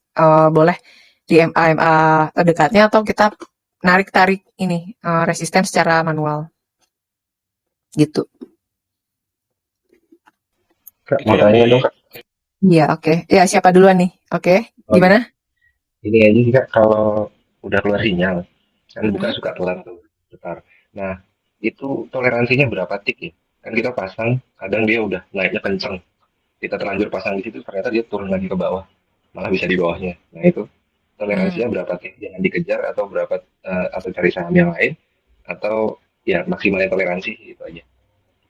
Boleh di MA terdekatnya atau kita narik-tarik ini resisten secara manual. Gitu. Kak, mau tanya dong, Kak. Iya, oke. Ya, siapa duluan nih? Oke, gimana? Ini aja sih, Kak, kalau udah keluar sinyal, kan buka suka telat tuh, bentar. Nah, itu toleransinya berapa tik ya? Kan kita pasang, kadang dia udah naiknya kenceng. Kita terlanjur pasang di situ, ternyata dia turun lagi ke bawah. Malah bisa di bawahnya. Nah, itu toleransinya berapa tik? Jangan dikejar atau berapa atau cari saham yang lain atau ya maksimalnya toleransi itu aja.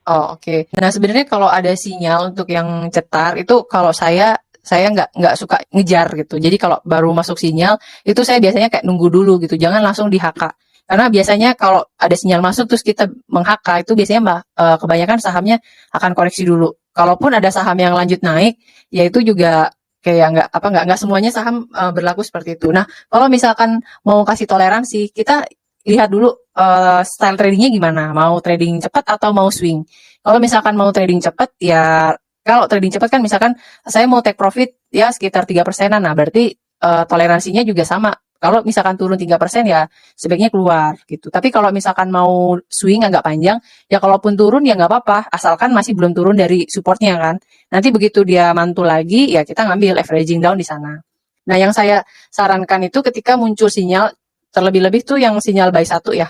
Oh, oke. Nah, sebenarnya kalau ada sinyal untuk yang cetar itu kalau saya nggak suka ngejar gitu. Jadi kalau baru masuk sinyal itu saya biasanya kayak nunggu dulu gitu. Jangan langsung di HK. Karena biasanya kalau ada sinyal masuk terus kita meng-HK itu biasanya kebanyakan sahamnya akan koreksi dulu. Kalaupun ada saham yang lanjut naik, ya itu juga kayak nggak semuanya saham berlaku seperti itu. Nah, kalau misalkan mau kasih toleransi, kita lihat dulu style tradingnya gimana, mau trading cepat atau mau swing. Kalau misalkan mau trading cepat, ya kalau trading cepat kan misalkan saya mau take profit ya sekitar 3%-an, nah berarti toleransinya juga sama. Kalau misalkan turun 3% ya sebaiknya keluar gitu. Tapi kalau misalkan mau swing agak panjang, ya kalaupun turun ya nggak apa-apa, asalkan masih belum turun dari supportnya kan. Nanti begitu dia mantul lagi, ya kita ngambil averaging down di sana. Nah, yang saya sarankan itu ketika muncul sinyal, terlebih-lebih tuh yang sinyal buy 1 ya.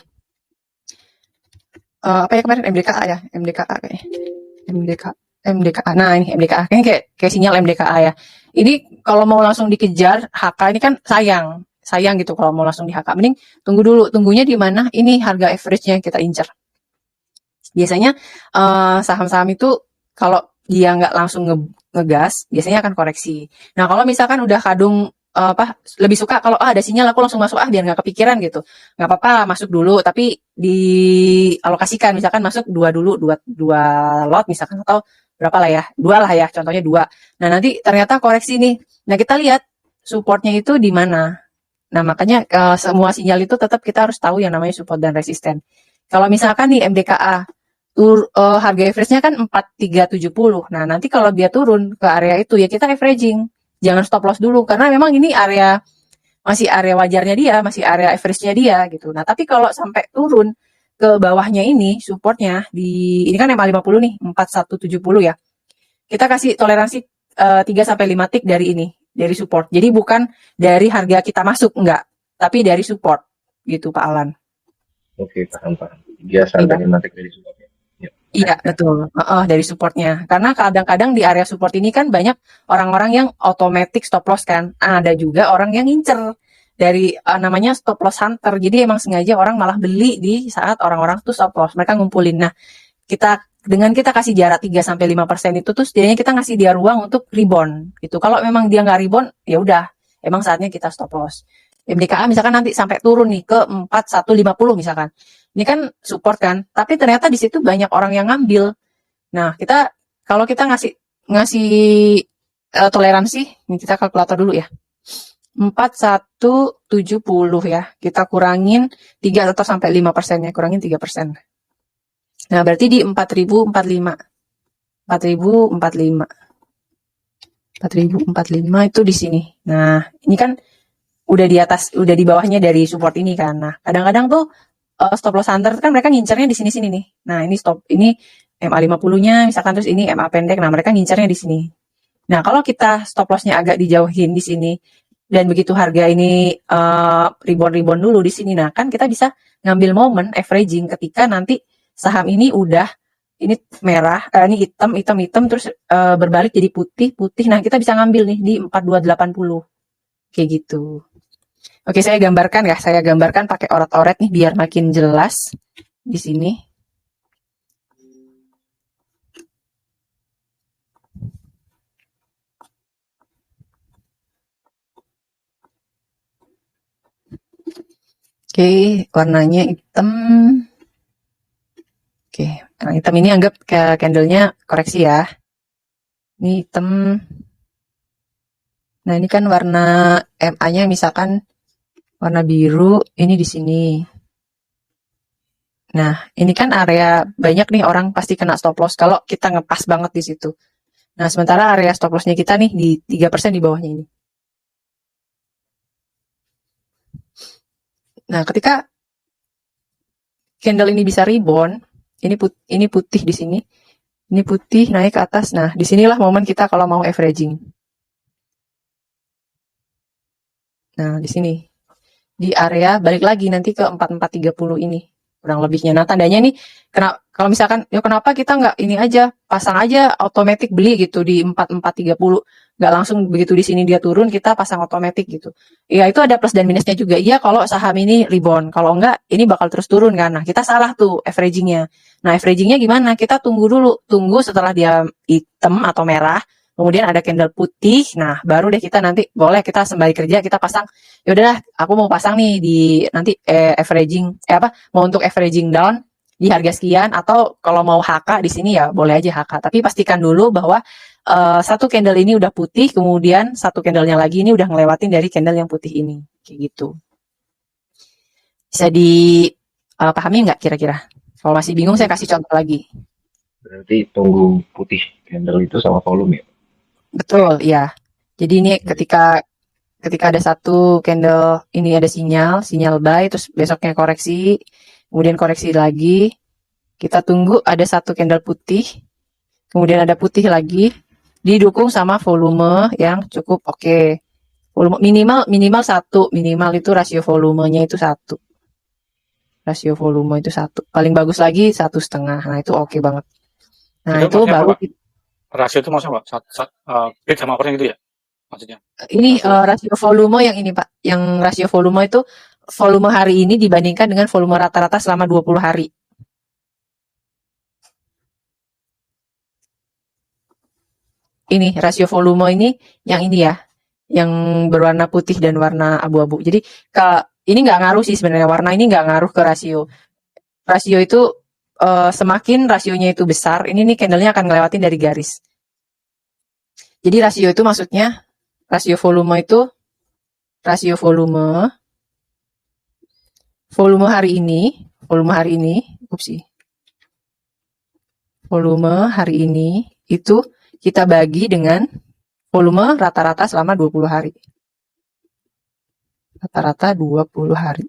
Apa ya kemarin MDKA ya? MDKA kayaknya. MDKA. Nah, ini MDKA. Kayaknya kayak sinyal MDKA ya. Ini kalau mau langsung dikejar HK ini kan sayang gitu kalau mau langsung di HK. Mending tunggu dulu. Tunggunya di mana? Ini harga average-nya yang kita incer. Biasanya saham-saham itu kalau dia nggak langsung ngegas, biasanya akan koreksi. Nah, kalau misalkan udah kadung lebih suka kalau ada sinyal aku langsung masuk biar nggak kepikiran gitu, nggak apa-apa masuk dulu tapi dialokasikan, misalkan masuk dua lot misalkan, atau berapa lah ya, 2 lah ya, contohnya 2. Nah, nanti ternyata koreksi nih, nah kita lihat supportnya itu di mana. Nah, makanya semua sinyal itu tetap kita harus tahu yang namanya support dan resisten. Kalau misalkan nih MDKA harga average-nya kan 4370, nah nanti kalau dia turun ke area itu ya kita averaging. Jangan stop loss dulu, karena memang ini masih area wajarnya dia, masih area average-nya dia gitu. Nah, tapi kalau sampai turun ke bawahnya ini, supportnya ini kan MA50 nih, 4170 ya. Kita kasih toleransi 3-5 tick dari ini, dari support. Jadi bukan dari harga kita masuk, enggak, tapi dari support gitu Pak Alan. Oke, paham. Biasa dari tick dari support. Iya, betul. Dari supportnya. Karena kadang-kadang di area support ini kan banyak orang-orang yang automatic stop loss kan. Ada juga orang yang ngincer dari namanya stop loss hunter. Jadi emang sengaja orang malah beli di saat orang-orang tuh stop loss. Mereka ngumpulin. Nah, dengan kita kasih jarak 3-5% itu tuh setidaknya kita ngasih dia ruang untuk rebound gitu. Kalau memang dia nggak rebound, ya udah, emang saatnya kita stop loss. MDKA misalkan nanti sampai turun nih ke 4150 misalkan. Ini kan support kan, tapi ternyata di situ banyak orang yang ngambil. Nah, kalau kita ngasih toleransi, ini kita kalkulator dulu ya. 4170 ya. Kita kurangin 3 atau sampai 5% ya, kurangin 3%. Nah, berarti di 4045. 4045. 4045 itu di sini. Nah, ini kan udah di atas, udah di bawahnya dari support ini kan. Nah, kadang-kadang tuh stop loss hunter kan mereka ngincernya di sini-sini nih. Nah, ini MA50-nya misalkan, terus ini MA pendek. Nah, mereka ngincernya di sini. Nah, kalau kita stop loss-nya agak dijauhin di sini dan begitu harga ini rebound dulu di sini, nah kan kita bisa ngambil momen averaging ketika nanti saham ini udah ini merah, ini hitam terus berbalik jadi putih. Nah, kita bisa ngambil nih di 4280. Kayak gitu. Oke, saya gambarkan pakai oret-oret nih biar makin jelas di sini. Oke, warnanya hitam. Oke, yang hitam ini anggap ke candlenya koreksi ya. Ini hitam. Nah, ini kan warna MA-nya misalkan warna biru, ini di sini. Nah, ini kan area banyak nih orang pasti kena stop loss kalau kita ngepas banget di situ. Nah, sementara area stop loss-nya kita nih di 3% di bawahnya ini. Nah, ketika candle ini bisa rebound, ini putih di sini. Ini putih naik ke atas. Nah, disinilah momen kita kalau mau averaging. Nah, di sini. Di area balik lagi nanti ke 4430 ini. Kurang lebihnya. Nah, tandanya nih, kalau misalkan, ya kenapa kita nggak ini aja, pasang aja otomatis beli gitu di 4430. Nggak langsung begitu di sini dia turun, kita pasang otomatis gitu. Ya, itu ada plus dan minusnya juga. Iya, kalau saham ini rebound. Kalau enggak, ini bakal terus turun kan. Nah, kita salah tuh averagingnya. Nah, averagingnya gimana? Kita tunggu dulu. Tunggu setelah dia hitam atau merah. Kemudian ada candle putih. Nah, baru deh kita nanti boleh kita sembari kerja kita pasang. Ya udahlah, aku mau pasang nih di nanti mau untuk averaging down di harga sekian, atau kalau mau HK di sini ya boleh aja HK. Tapi pastikan dulu bahwa satu candle ini udah putih, kemudian satu candlenya lagi ini udah ngelewatin dari candle yang putih ini, kayak gitu. Bisa dipahami nggak kira-kira? Kalau masih bingung saya kasih contoh lagi. Berarti tunggu putih candle itu sama volume ya? Betul, ya. Jadi ini ketika ada satu candle ini ada sinyal buy, terus besoknya koreksi, kemudian koreksi lagi, kita tunggu ada satu candle putih, kemudian ada putih lagi, didukung sama volume yang cukup oke. Volume minimal satu, minimal itu rasio volumenya itu satu. Rasio volume itu satu. Paling bagus lagi 1,5. Nah, itu oke banget. Nah, itu baru rasio itu maksudnya Pak? Bid sama persen gitu ya? Maksudnya? Ini rasio volume yang ini Pak. Yang rasio volume itu volume hari ini dibandingkan dengan volume rata-rata selama 20 hari. Ini rasio volume ini yang ini ya. Yang berwarna putih dan warna abu-abu. Jadi ini nggak ngaruh sih sebenarnya. Warna ini nggak ngaruh ke rasio. Rasio itu semakin rasionya itu besar, ini nih candlenya akan ngelewatin dari garis. Jadi rasio itu maksudnya rasio volume itu volume hari ini, volume hari ini itu kita bagi dengan volume rata-rata selama 20 hari. Rata-rata 20 hari.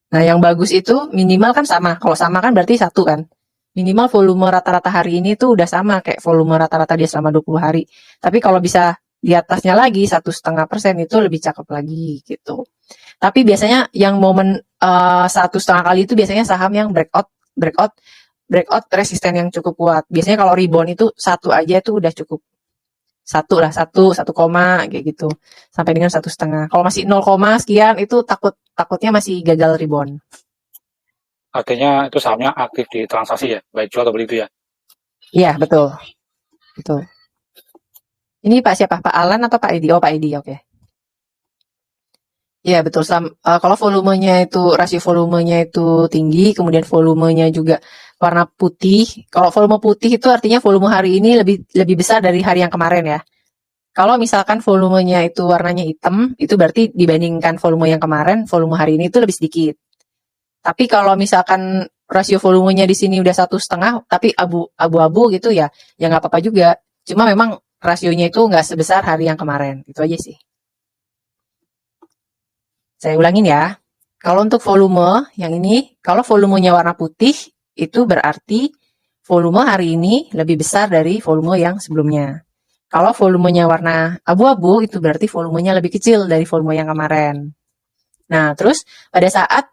Nah, yang bagus itu minimal kan sama. Kalau sama kan berarti satu kan. Minimal volume rata-rata hari ini tuh udah sama kayak volume rata-rata dia selama 20 hari. Tapi kalau bisa di atasnya lagi 1,5% itu lebih cakep lagi gitu. Tapi biasanya yang momen 1,5 kali itu biasanya saham yang breakout resisten yang cukup kuat. Biasanya kalau rebound itu satu aja itu udah cukup. Satu koma kayak gitu. Sampai dengan 1,5. Kalau masih 0, sekian itu takutnya masih gagal rebound. Artinya itu sahamnya aktif di transaksi ya, baik jual atau beli itu ya? Iya, betul. Ini Pak siapa? Pak Alan atau Pak Edi? Oh, Pak Edi, oke. Ya betul. Kalau volumenya itu rasio volumenya itu tinggi, kemudian volumenya juga warna putih. Kalau volume putih itu artinya volume hari ini lebih besar dari hari yang kemarin ya. Kalau misalkan volumenya itu warnanya hitam, itu berarti dibandingkan volume yang kemarin, volume hari ini itu lebih sedikit. Tapi kalau misalkan rasio volumenya di sini udah 1,5, tapi abu-abu gitu ya, ya nggak apa-apa juga. Cuma memang rasionya itu nggak sebesar hari yang kemarin. Itu aja sih. Saya ulangin ya. Kalau untuk volume yang ini, kalau volumenya warna putih, itu berarti volume hari ini lebih besar dari volume yang sebelumnya. Kalau volumenya warna abu-abu, itu berarti volumenya lebih kecil dari volume yang kemarin. Nah, terus pada saat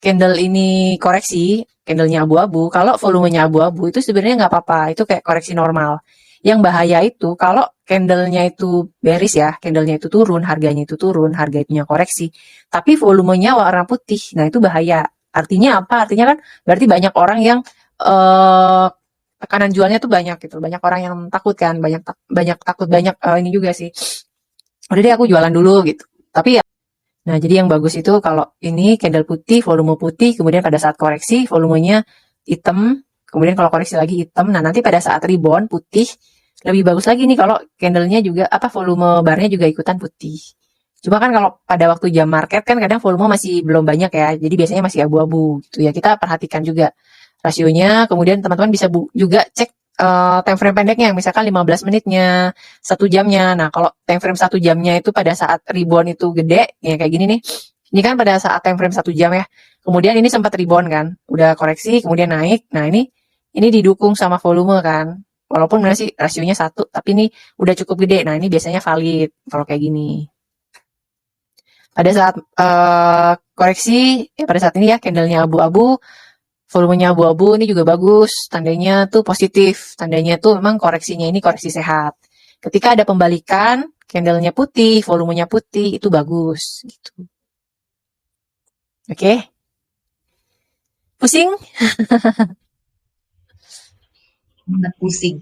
candle ini koreksi, candlenya abu-abu, kalau volumenya abu-abu itu sebenarnya nggak apa-apa, itu kayak koreksi normal. Yang bahaya itu kalau candlenya itu bearish ya, candlenya itu turun, harga itunya koreksi, tapi volumenya warna putih, nah itu bahaya. Artinya apa? Artinya kan berarti banyak orang yang tekanan jualnya tuh banyak gitu, banyak orang yang takut kan, banyak ini juga sih. Udah deh aku jualan dulu gitu. Tapi ya, nah jadi yang bagus itu kalau ini candle putih, volume putih, kemudian pada saat koreksi volumenya hitam, kemudian kalau koreksi lagi hitam. Nah nanti pada saat rebound putih, lebih bagus lagi nih kalau candlenya juga volume barnya juga ikutan putih. Cuma kan kalau pada waktu jam market kan kadang volume masih belum banyak ya, jadi biasanya masih abu-abu gitu ya. Kita perhatikan juga rasionya, kemudian teman-teman bisa juga cek time frame pendeknya, misalkan 15 menitnya, 1 jamnya. Nah, kalau time frame 1 jamnya itu pada saat rebound itu gede, ya kayak gini nih. Ini kan pada saat time frame 1 jam ya. Kemudian ini sempat rebound kan, udah koreksi, kemudian naik. Nah, ini didukung sama volume kan. Walaupun masih rasionya 1, tapi ini udah cukup gede. Nah, ini biasanya valid kalau kayak gini. Pada saat koreksi, ya pada saat ini ya candlenya abu-abu, volumenya abu-abu, ini juga bagus, tandanya tuh positif, tandanya tuh memang koreksinya ini koreksi sehat. Ketika ada pembalikan, candlenya putih, volumenya putih, itu bagus gitu. Oke? Pusing? Pusing.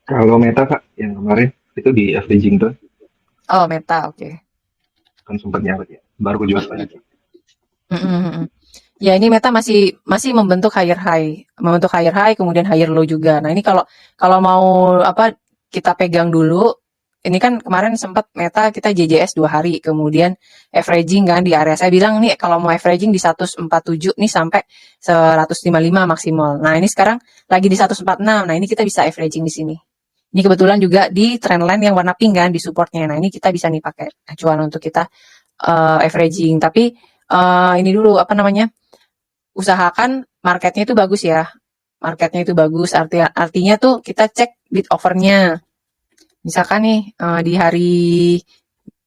Kalau Meta Kak, yang kemarin itu di averaging tuh Oh, Meta, oke. kan sempat nyangkut ya, baru kejual lagi. Ya ini Meta masih membentuk higher high, kemudian higher low juga. Nah ini kalau mau kita pegang dulu. Ini kan kemarin sempat Meta kita JJS 2 hari, kemudian averaging kan di area. Saya bilang nih kalau mau averaging di 147 nih sampai 155 maksimal. Nah ini sekarang lagi di 146. Nah ini kita bisa averaging di sini. Ini kebetulan juga di trendline yang warna pink kan di supportnya. Nah ini kita bisa nih pakai acuan untuk kita averaging. Tapi ini dulu usahakan marketnya itu bagus ya. Marketnya itu bagus, artinya tuh kita cek bid overnya. Misalkan nih di hari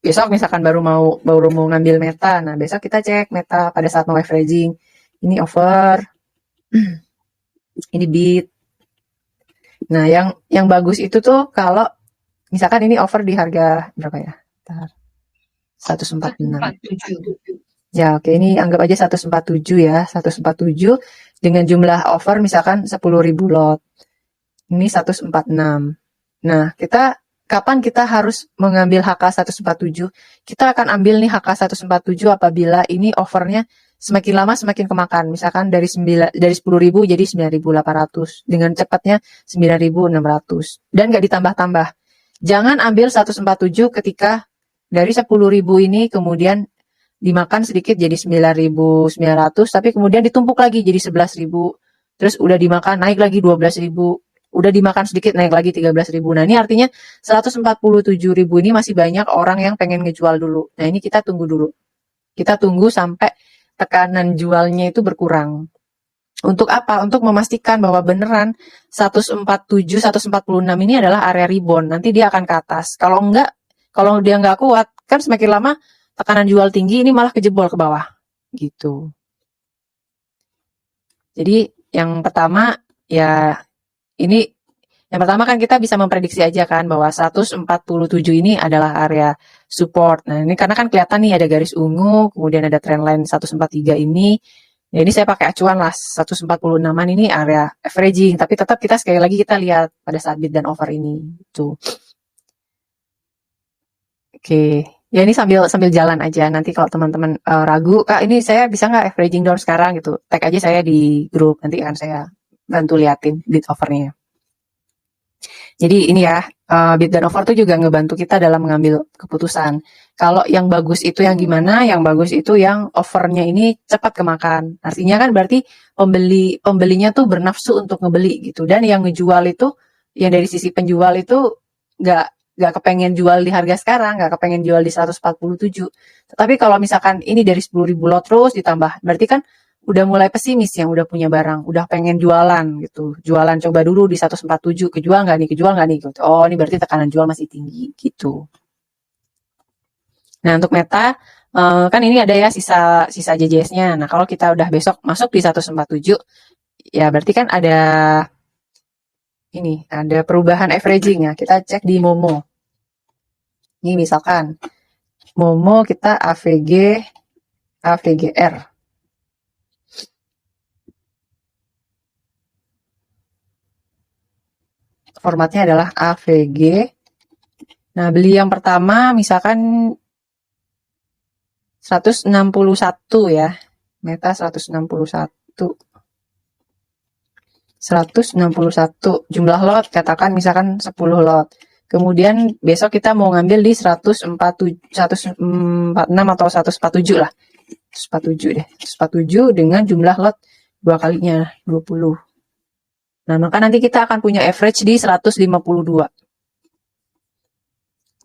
besok misalkan baru mau ngambil Meta. Nah, besok kita cek Meta pada saat mau averaging. Ini over. Ini bid. Nah, yang bagus itu tuh kalau misalkan ini over di harga berapa ya? 146. Ya, oke, ini anggap aja 147 ya. 147 dengan jumlah over misalkan 10.000 lot. Ini 146. Nah, kapan kita harus mengambil HK 147? Kita akan ambil nih HK 147 apabila ini overnya semakin lama semakin kemakan. Misalkan dari 10.000 jadi 9.800. Dengan cepatnya 9.600. Dan nggak ditambah-tambah. Jangan ambil 147 ketika dari 10.000 ini kemudian dimakan sedikit jadi 9.900, tapi kemudian ditumpuk lagi jadi 11.000, terus udah dimakan naik lagi 12.000, udah dimakan sedikit naik lagi 13.000. Nah ini artinya 147.000 ini masih banyak orang yang pengen ngejual dulu. Nah ini kita tunggu dulu, kita tunggu sampai tekanan jualnya itu berkurang. Untuk apa? Untuk memastikan bahwa beneran 147, 146 ini adalah area rebound. Nanti dia akan ke atas. Kalau dia nggak kuat, kan semakin lama tekanan jual tinggi ini malah kejebol ke bawah gitu. Jadi yang pertama kan kita bisa memprediksi aja kan bahwa 147 ini adalah area support. Nah ini karena kan kelihatan nih ada garis ungu, kemudian ada trendline 143 ini. Nah, ini saya pakai acuan lah 146an ini area averaging, tapi tetap kita sekali lagi kita lihat pada saat bid dan over ini. Tuh. Oke. Ya ini sambil sambil jalan aja. Nanti kalau teman-teman ragu, Kak ini saya bisa nggak averaging down sekarang gitu. Tag aja saya di grup. Nanti akan saya bantu liatin bid overnya. Jadi ini ya, bid dan over tuh juga ngebantu kita dalam mengambil keputusan. Kalau yang bagus itu yang gimana? Yang bagus itu yang overnya ini cepat kemakan. Artinya kan berarti pembelinya tuh bernafsu untuk ngebeli gitu. Dan yang ngejual itu, yang dari sisi penjual itu nggak nggak kepengen jual di harga sekarang, nggak kepengen jual di 147. Tetapi kalau misalkan ini dari 10.000 lot terus ditambah, berarti kan udah mulai pesimis yang udah punya barang, udah pengen jualan gitu. Jualan coba dulu di 147, kejual nggak nih, kejual nggak nih gitu. Oh, ini berarti tekanan jual masih tinggi gitu. Nah, untuk Meta kan ini ada ya sisa JJS-nya. Nah, kalau kita udah besok masuk di 147, ya berarti kan ada ini, ada perubahan averaging ya. Kita cek di Momo. Ini misalkan Momo kita AVGR. Formatnya adalah AVG. Nah, beli yang pertama misalkan 161 ya. Meta 161. 161 jumlah lot, katakan misalkan 10 lot. Kemudian besok kita mau ngambil di 146 atau 147 lah. 147 deh. 147 dengan jumlah lot 2 kalinya 20. Nah, maka nanti kita akan punya average di 152.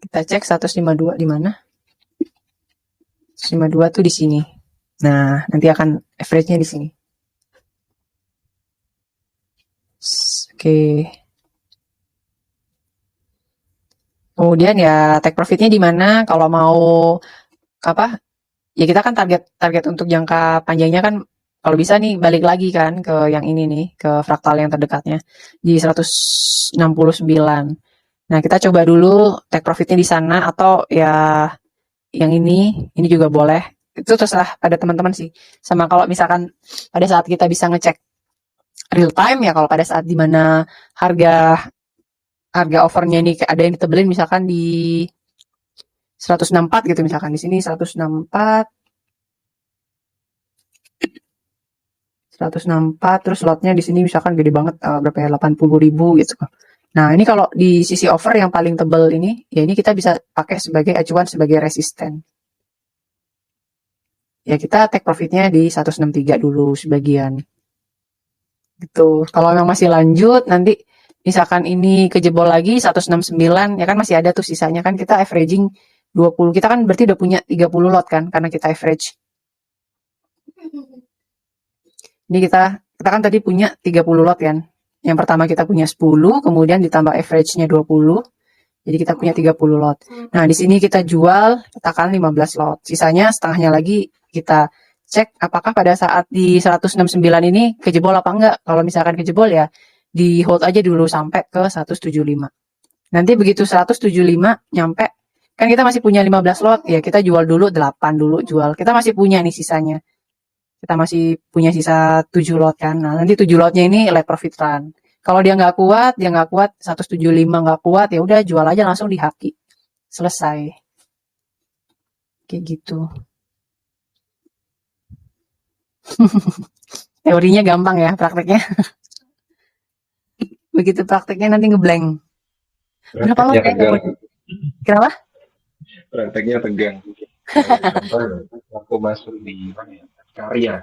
Kita cek 152 di mana? 152 tuh di sini. Nah, nanti akan average-nya di sini. Oke. Kemudian ya take profitnya di mana? Kalau mau apa? Ya kita kan target untuk jangka panjangnya kan kalau bisa nih balik lagi kan ke yang ini nih, ke fraktal yang terdekatnya di 169. Nah, kita coba dulu take profitnya di sana atau ya yang ini juga boleh. Itu terserah pada teman-teman sih. Sama kalau misalkan pada saat kita bisa ngecek real time ya, kalau pada saat dimana harga overnya ini ada yang ditebelin misalkan di 164 gitu, misalkan di sini 164 terus lotnya di sini misalkan gede banget, berapa ya, 80.000 gitu. Nah, ini kalau di sisi over yang paling tebel ini, ya ini kita bisa pakai sebagai acuan sebagai resisten. Ya kita take profitnya di 163 dulu sebagian. Gitu. Kalau memang masih lanjut, nanti misalkan ini kejebol lagi 169, ya kan masih ada tuh sisanya kan, kita averaging 20. Kita kan berarti udah punya 30 lot kan, karena kita average. Ini kita kan tadi punya 30 lot kan. Yang pertama kita punya 10, kemudian ditambah average-nya 20. Jadi kita punya 30 lot. Nah, di sini kita jual, katakan 15 lot. Sisanya setengahnya lagi kita cek apakah pada saat di 169 ini kejebol apa enggak. Kalau misalkan kejebol ya di hold aja dulu sampai ke 175. Nanti begitu 175 nyampe, kan kita masih punya 15 lot, ya kita jual dulu 8 dulu jual. Kita masih punya nih sisanya. Kita masih punya sisa 7 lot kan. Nah, nanti 7 lotnya ini let profit run. Kalau dia nggak kuat 175 nggak kuat, ya udah jual aja langsung di haki. Selesai. Kayak gitu. Teorinya gampang ya, prakteknya. Begitu prakteknya nanti ngeblank. Kenapa lo Kenapa? Prakteknya tegang. Contoh, aku masuk di karya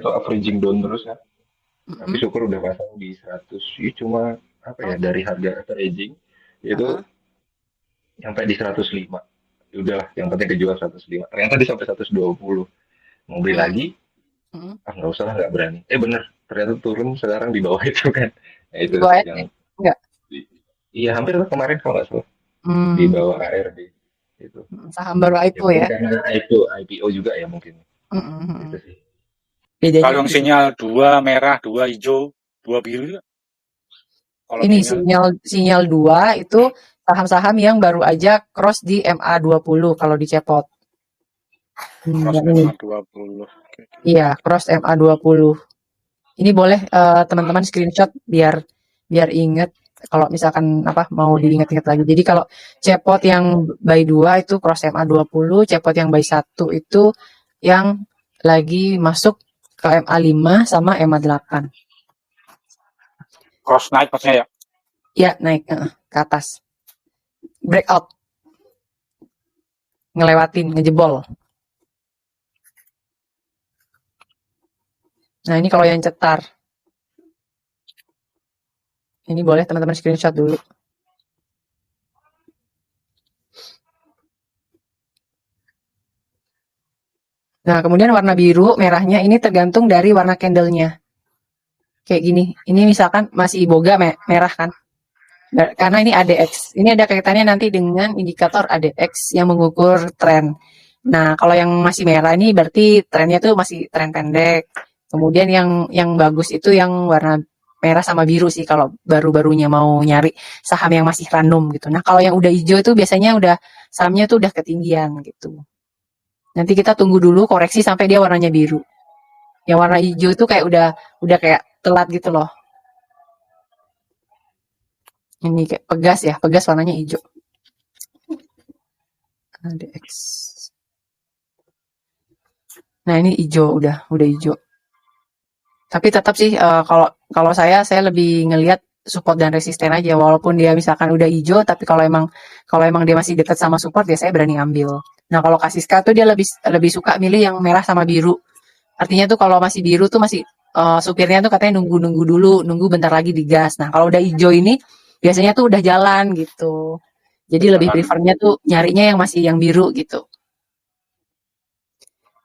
tuh averaging down terus ya. Tapi syukur udah pasang di 100. Ini cuma apa ya, dari harga averaging itu sampai di 105. Udah, yang penting kejual 105. Ternyata di sampai 120. Mau beli lagi, nggak usah lah, nggak berani. Bener, ternyata turun sekarang di bawah itu kan. Nah, itu yang enggak. Iya, hampir lah kemarin kalau nggak salah. Di bawah ARD itu. Saham baru IPO ya. Karena IPO juga ya mungkin. Itu sih. Kalau yang sinyal 2 merah, 2 hijau, 2 biru. Kalau ini sinyal 2 itu saham-saham yang baru aja cross di MA20 kalau di Cepot. Cross MA20. Iya, cross MA20. Ini boleh teman-teman screenshot biar ingat. kalau misalkan mau diingat-ingat lagi. Jadi kalau cepot yang by 2 itu cross MA 20, cepot yang by 1 itu yang lagi masuk ke MA 5 sama MA 8. Cross naik maksudnya ya? Ya, naik ke atas. Breakout. Ngelewatin, ngejebol. Nah, ini kalau yang cetar. Ini boleh teman-teman screenshot dulu. Nah, kemudian warna biru, merahnya ini tergantung dari warna candle-nya. Kayak gini. Ini misalkan masih boga merah kan. Karena ini ADX. Ini ada kaitannya nanti dengan indikator ADX yang mengukur tren. Nah, kalau yang masih merah ini berarti trennya tuh masih tren pendek. Kemudian yang bagus itu yang warna merah sama biru sih kalau baru-barunya mau nyari saham yang masih random gitu. Nah, kalau yang udah hijau itu biasanya sahamnya tuh udah ketinggian gitu. Nanti kita tunggu dulu koreksi sampai dia warnanya biru. Yang warna hijau itu kayak udah kayak telat gitu loh. Ini kayak pegas ya, pegas warnanya hijau. ADX. Nah, ini hijau udah hijau. Tapi tetap sih kalau saya lebih ngelihat support dan resisten aja, walaupun dia misalkan udah hijau, tapi kalau emang dia masih dekat sama support ya saya berani ambil. Nah, kalau Kasiska tuh dia lebih suka milih yang merah sama biru. Artinya tuh kalau masih biru tuh masih supirnya tuh katanya nunggu dulu, nunggu bentar lagi digas. Nah, kalau udah hijau ini biasanya tuh udah jalan gitu. Jadi lebih prefernya tuh nyarinya yang masih yang biru gitu.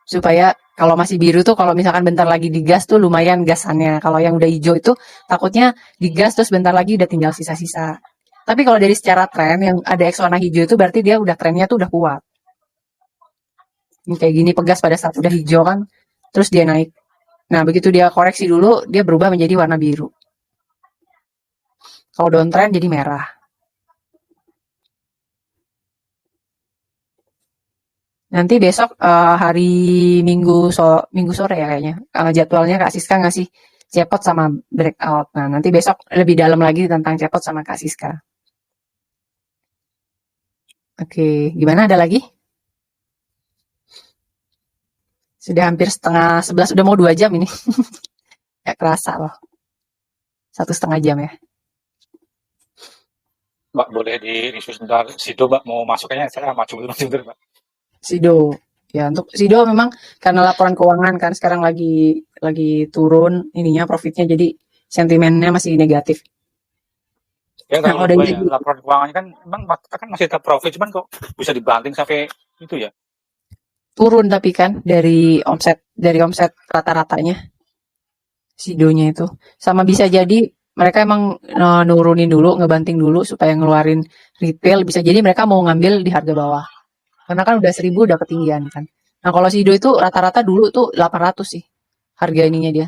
Supaya kalau masih biru tuh kalau misalkan bentar lagi digas tuh lumayan gasannya. Kalau yang udah hijau itu takutnya digas terus bentar lagi udah tinggal sisa-sisa. Tapi kalau dari secara tren yang ada X warna hijau itu berarti dia udah trennya tuh udah kuat. Ini kayak gini pegas pada saat udah hijau kan, terus dia naik. Nah, begitu dia koreksi dulu, dia berubah menjadi warna biru. Kalau downtrend jadi merah. Nanti besok hari Minggu sore ya kayaknya. Jadwalnya Kak Siska ngasih cepot sama breakout. Nah, nanti besok lebih dalam lagi tentang cepot sama Kak Siska. Oke, gimana ada lagi? Sudah hampir setengah 11, udah mau 2 jam ini. Gak kerasa loh. 1,5 jam ya. Mbak boleh di-review sebentar Sido, Mbak mau masuk kayaknya saya maju dulu sebentar, Mbak. Sido. Ya, untuk Sido memang karena laporan keuangan kan sekarang lagi turun ininya profitnya, jadi sentimennya masih negatif. Ya, kalau laporan keuangannya kan memang kan masih tetap profit, cuman kok bisa dibanting sampai itu ya? Turun tapi kan dari omset rata-ratanya Sidonya itu. Sama bisa jadi mereka emang nurunin dulu, ngebanting dulu supaya ngeluarin retail. Bisa jadi mereka mau ngambil di harga bawah. Karena kan udah 1.000 udah ketinggian kan. Nah, kalau Sido itu rata-rata dulu tuh 800 sih. Harga ininya dia.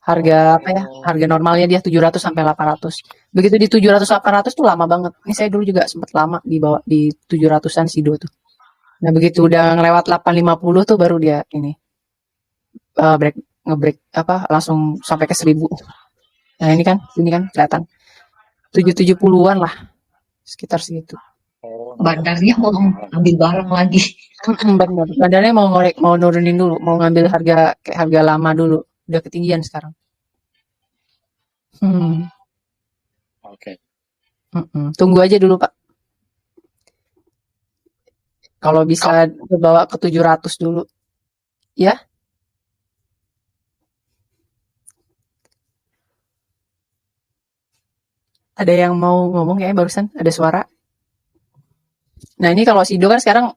Harga Harga normalnya dia 700 sampai 800. Begitu di 700 800 tuh lama banget. Ini saya dulu juga sempat lama di 700-an Sido tuh. Nah, begitu udah ngelewat 850 tuh baru dia ini ngebreak langsung sampai ke 1.000. Nah, ini kan kelihatan 770-an lah. Sekitar segitu. Bandarnya mau ambil barang lagi. Benar. Bandarnya mau nurunin dulu, mau ngambil harga lama dulu. Udah ketinggian sekarang. Oke. Tunggu aja dulu, Pak. Kalau bisa dibawa ke 700 dulu. Ya. Ada yang mau ngomong ya barusan? Ada suara? Nah, ini kalau Sido kan sekarang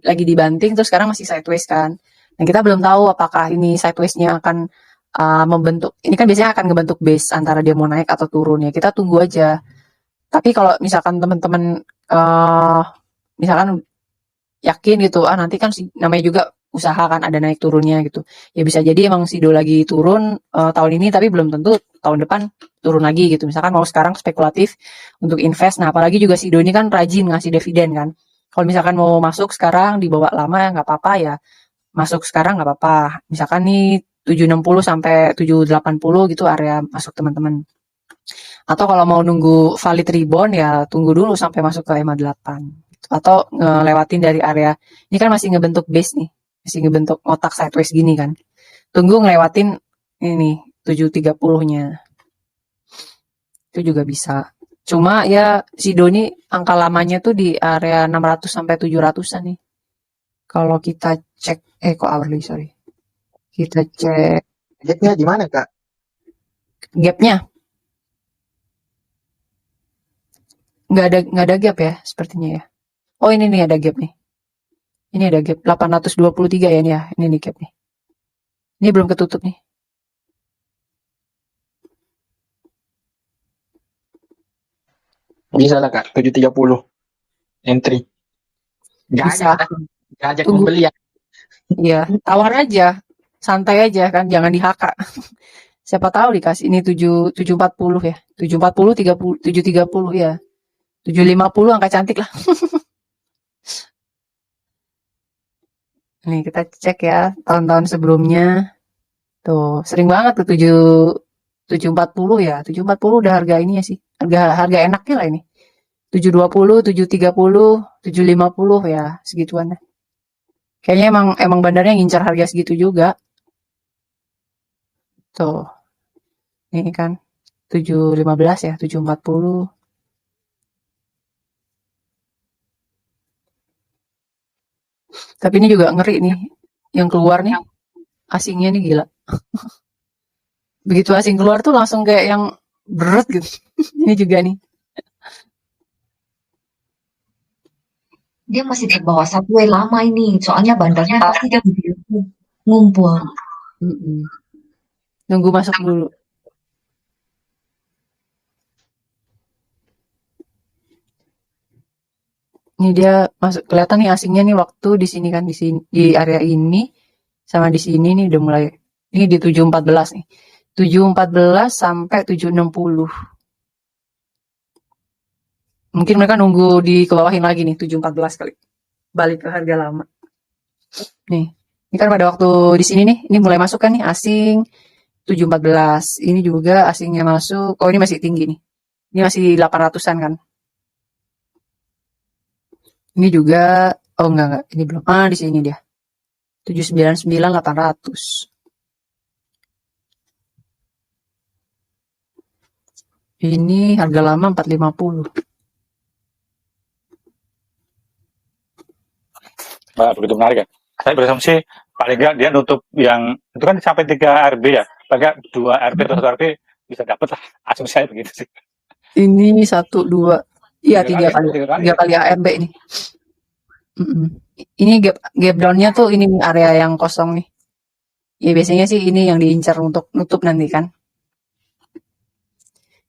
lagi dibanting, terus sekarang masih sideways kan. Nah, kita belum tahu apakah ini sideways-nya akan membentuk, ini kan biasanya akan ngebentuk base antara dia mau naik atau turun ya. Kita tunggu aja. Tapi kalau misalkan teman-teman misalkan yakin gitu, nanti kan namanya juga usaha kan ada naik turunnya gitu. Ya bisa jadi emang Sido lagi turun tahun ini, tapi belum tentu tahun depan turun lagi gitu. Misalkan mau sekarang spekulatif untuk invest. Nah, apalagi juga Sido ini kan rajin ngasih dividen kan. Kalau misalkan mau masuk sekarang dibawa lama ya nggak apa-apa ya. Masuk sekarang nggak apa-apa. Misalkan nih 760 sampai 780 gitu area masuk teman-teman. Atau kalau mau nunggu valid rebound ya tunggu dulu sampai masuk ke EMA 8. Atau ngelewatin dari area, ini kan masih ngebentuk base nih, masih ngebentuk otak sideways gini kan. Tunggu ngelewatin ini 730-nya. Itu juga bisa. Cuma ya si Doni angka lamanya tuh di area 600 sampai 700-an nih. Kalau kita cek kok hourly sorry. Kita cek Gapnya di mana, Kak? gapnya. Nggak ada gap ya sepertinya ya. Oh ini nih ada gap nih. Ini ada gap 823 ya nih ya. Ini nih gap nih. Ini belum ketutup nih. Bisa lah, Kak. 730 entry. Bisa. Gak ajak Tunggu. membeli ya. Iya, tawar aja. Santai aja kan, jangan di-HK. Siapa tahu dikasih ini 740 ya. 740 30 730 ya. 750 angka cantik lah. Nih kita cek ya tahun-tahun sebelumnya. Tuh, sering banget tuh 740 ya. 740 udah harga ini ya sih. Harga enaknya lah ini. 720, 730, 750 ya, segituan. Kayaknya emang bandarnya ngincar harga segitu juga. Tuh. Ini kan 715 ya, 740. Tapi ini juga ngeri nih. Yang keluar nih asingnya nih gila. Begitu asing keluar tuh langsung kayak yang berat gitu. Ini juga nih. Dia masih di bawah 1W lama ini. Soalnya bandarnya pasti dia ngumpul. Nunggu masuk dulu. Ini dia masuk, kelihatan nih asingnya nih waktu di sini kan, di sini di area ini sama di sini nih udah mulai. Ini di 714 nih. 714 sampai 760. Mungkin mereka nunggu di kebawahin lagi nih 714 kali. Balik ke harga lama. Nih, ini kan pada waktu di sini nih, ini mulai masuk kan nih asing 714. Ini juga asingnya masuk. Oh, ini masih tinggi nih. Ini masih 800-an kan. Ini juga, oh enggak, ini belum. Di sini dia. 799 800. Ini harga lama 450. Begitu menarik ya. Saya berasumsi paling nggak dia nutup yang itu kan sampai 3 RB ya. Paling nggak 2 RB atau 1 RB bisa dapat lah. Asumsi saya begitu sih. Ini 1, 2, iya 3 kali. 3 kali ARB nih. Ini gap down-nya tuh ini area yang kosong nih. Ya biasanya sih ini yang diincar untuk nutup nanti kan.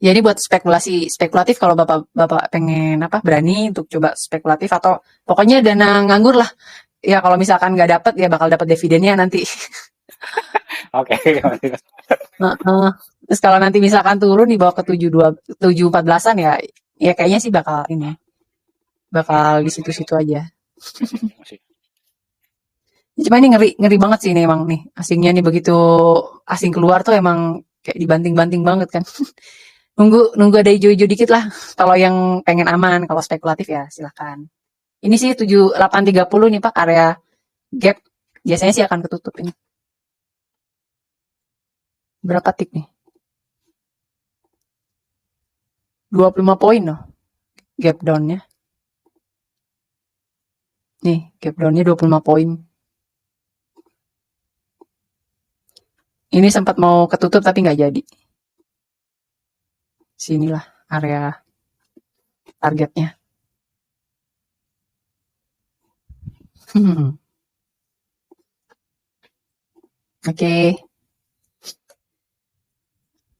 Ya ini buat spekulatif kalau Bapak pengen berani untuk coba spekulatif atau pokoknya dana nganggur lah. Ya kalau misalkan nggak dapat ya bakal dapat dividennya nanti. Oke. Terus kalau nanti misalkan turun di bawah ke 714-an ya kayaknya sih bakal di situ-situ aja. Cuma ini ngeri banget sih ini emang nih asingnya nih, begitu asing keluar tuh emang kayak dibanting-banting banget kan. nunggu ada hijau-hijau dikit lah kalau yang pengen aman. Kalau spekulatif ya silakan. Ini sih 7830 nih Pak, area gap biasanya sih akan ketutup ini. Berapa tik nih? 25 poin loh gap down-nya. Nih, gap down-nya 25 poin. Ini sempat mau ketutup tapi nggak jadi. Sinilah area targetnya. Oke.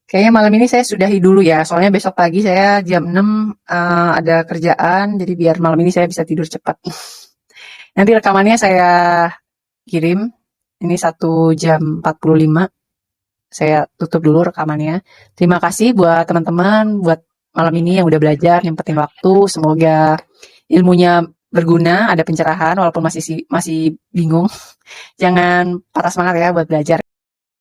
Kayaknya malam ini saya sudahi dulu ya. Soalnya besok pagi saya jam 6 ada kerjaan. Jadi biar malam ini saya bisa tidur cepat. Nanti rekamannya saya kirim. Ini 1 jam 45. Saya tutup dulu rekamannya. Terima kasih buat teman-teman, buat malam ini yang udah belajar, nyempetin waktu. Semoga ilmunya berguna, ada pencerahan walaupun masih bingung. Jangan patah semangat ya buat belajar.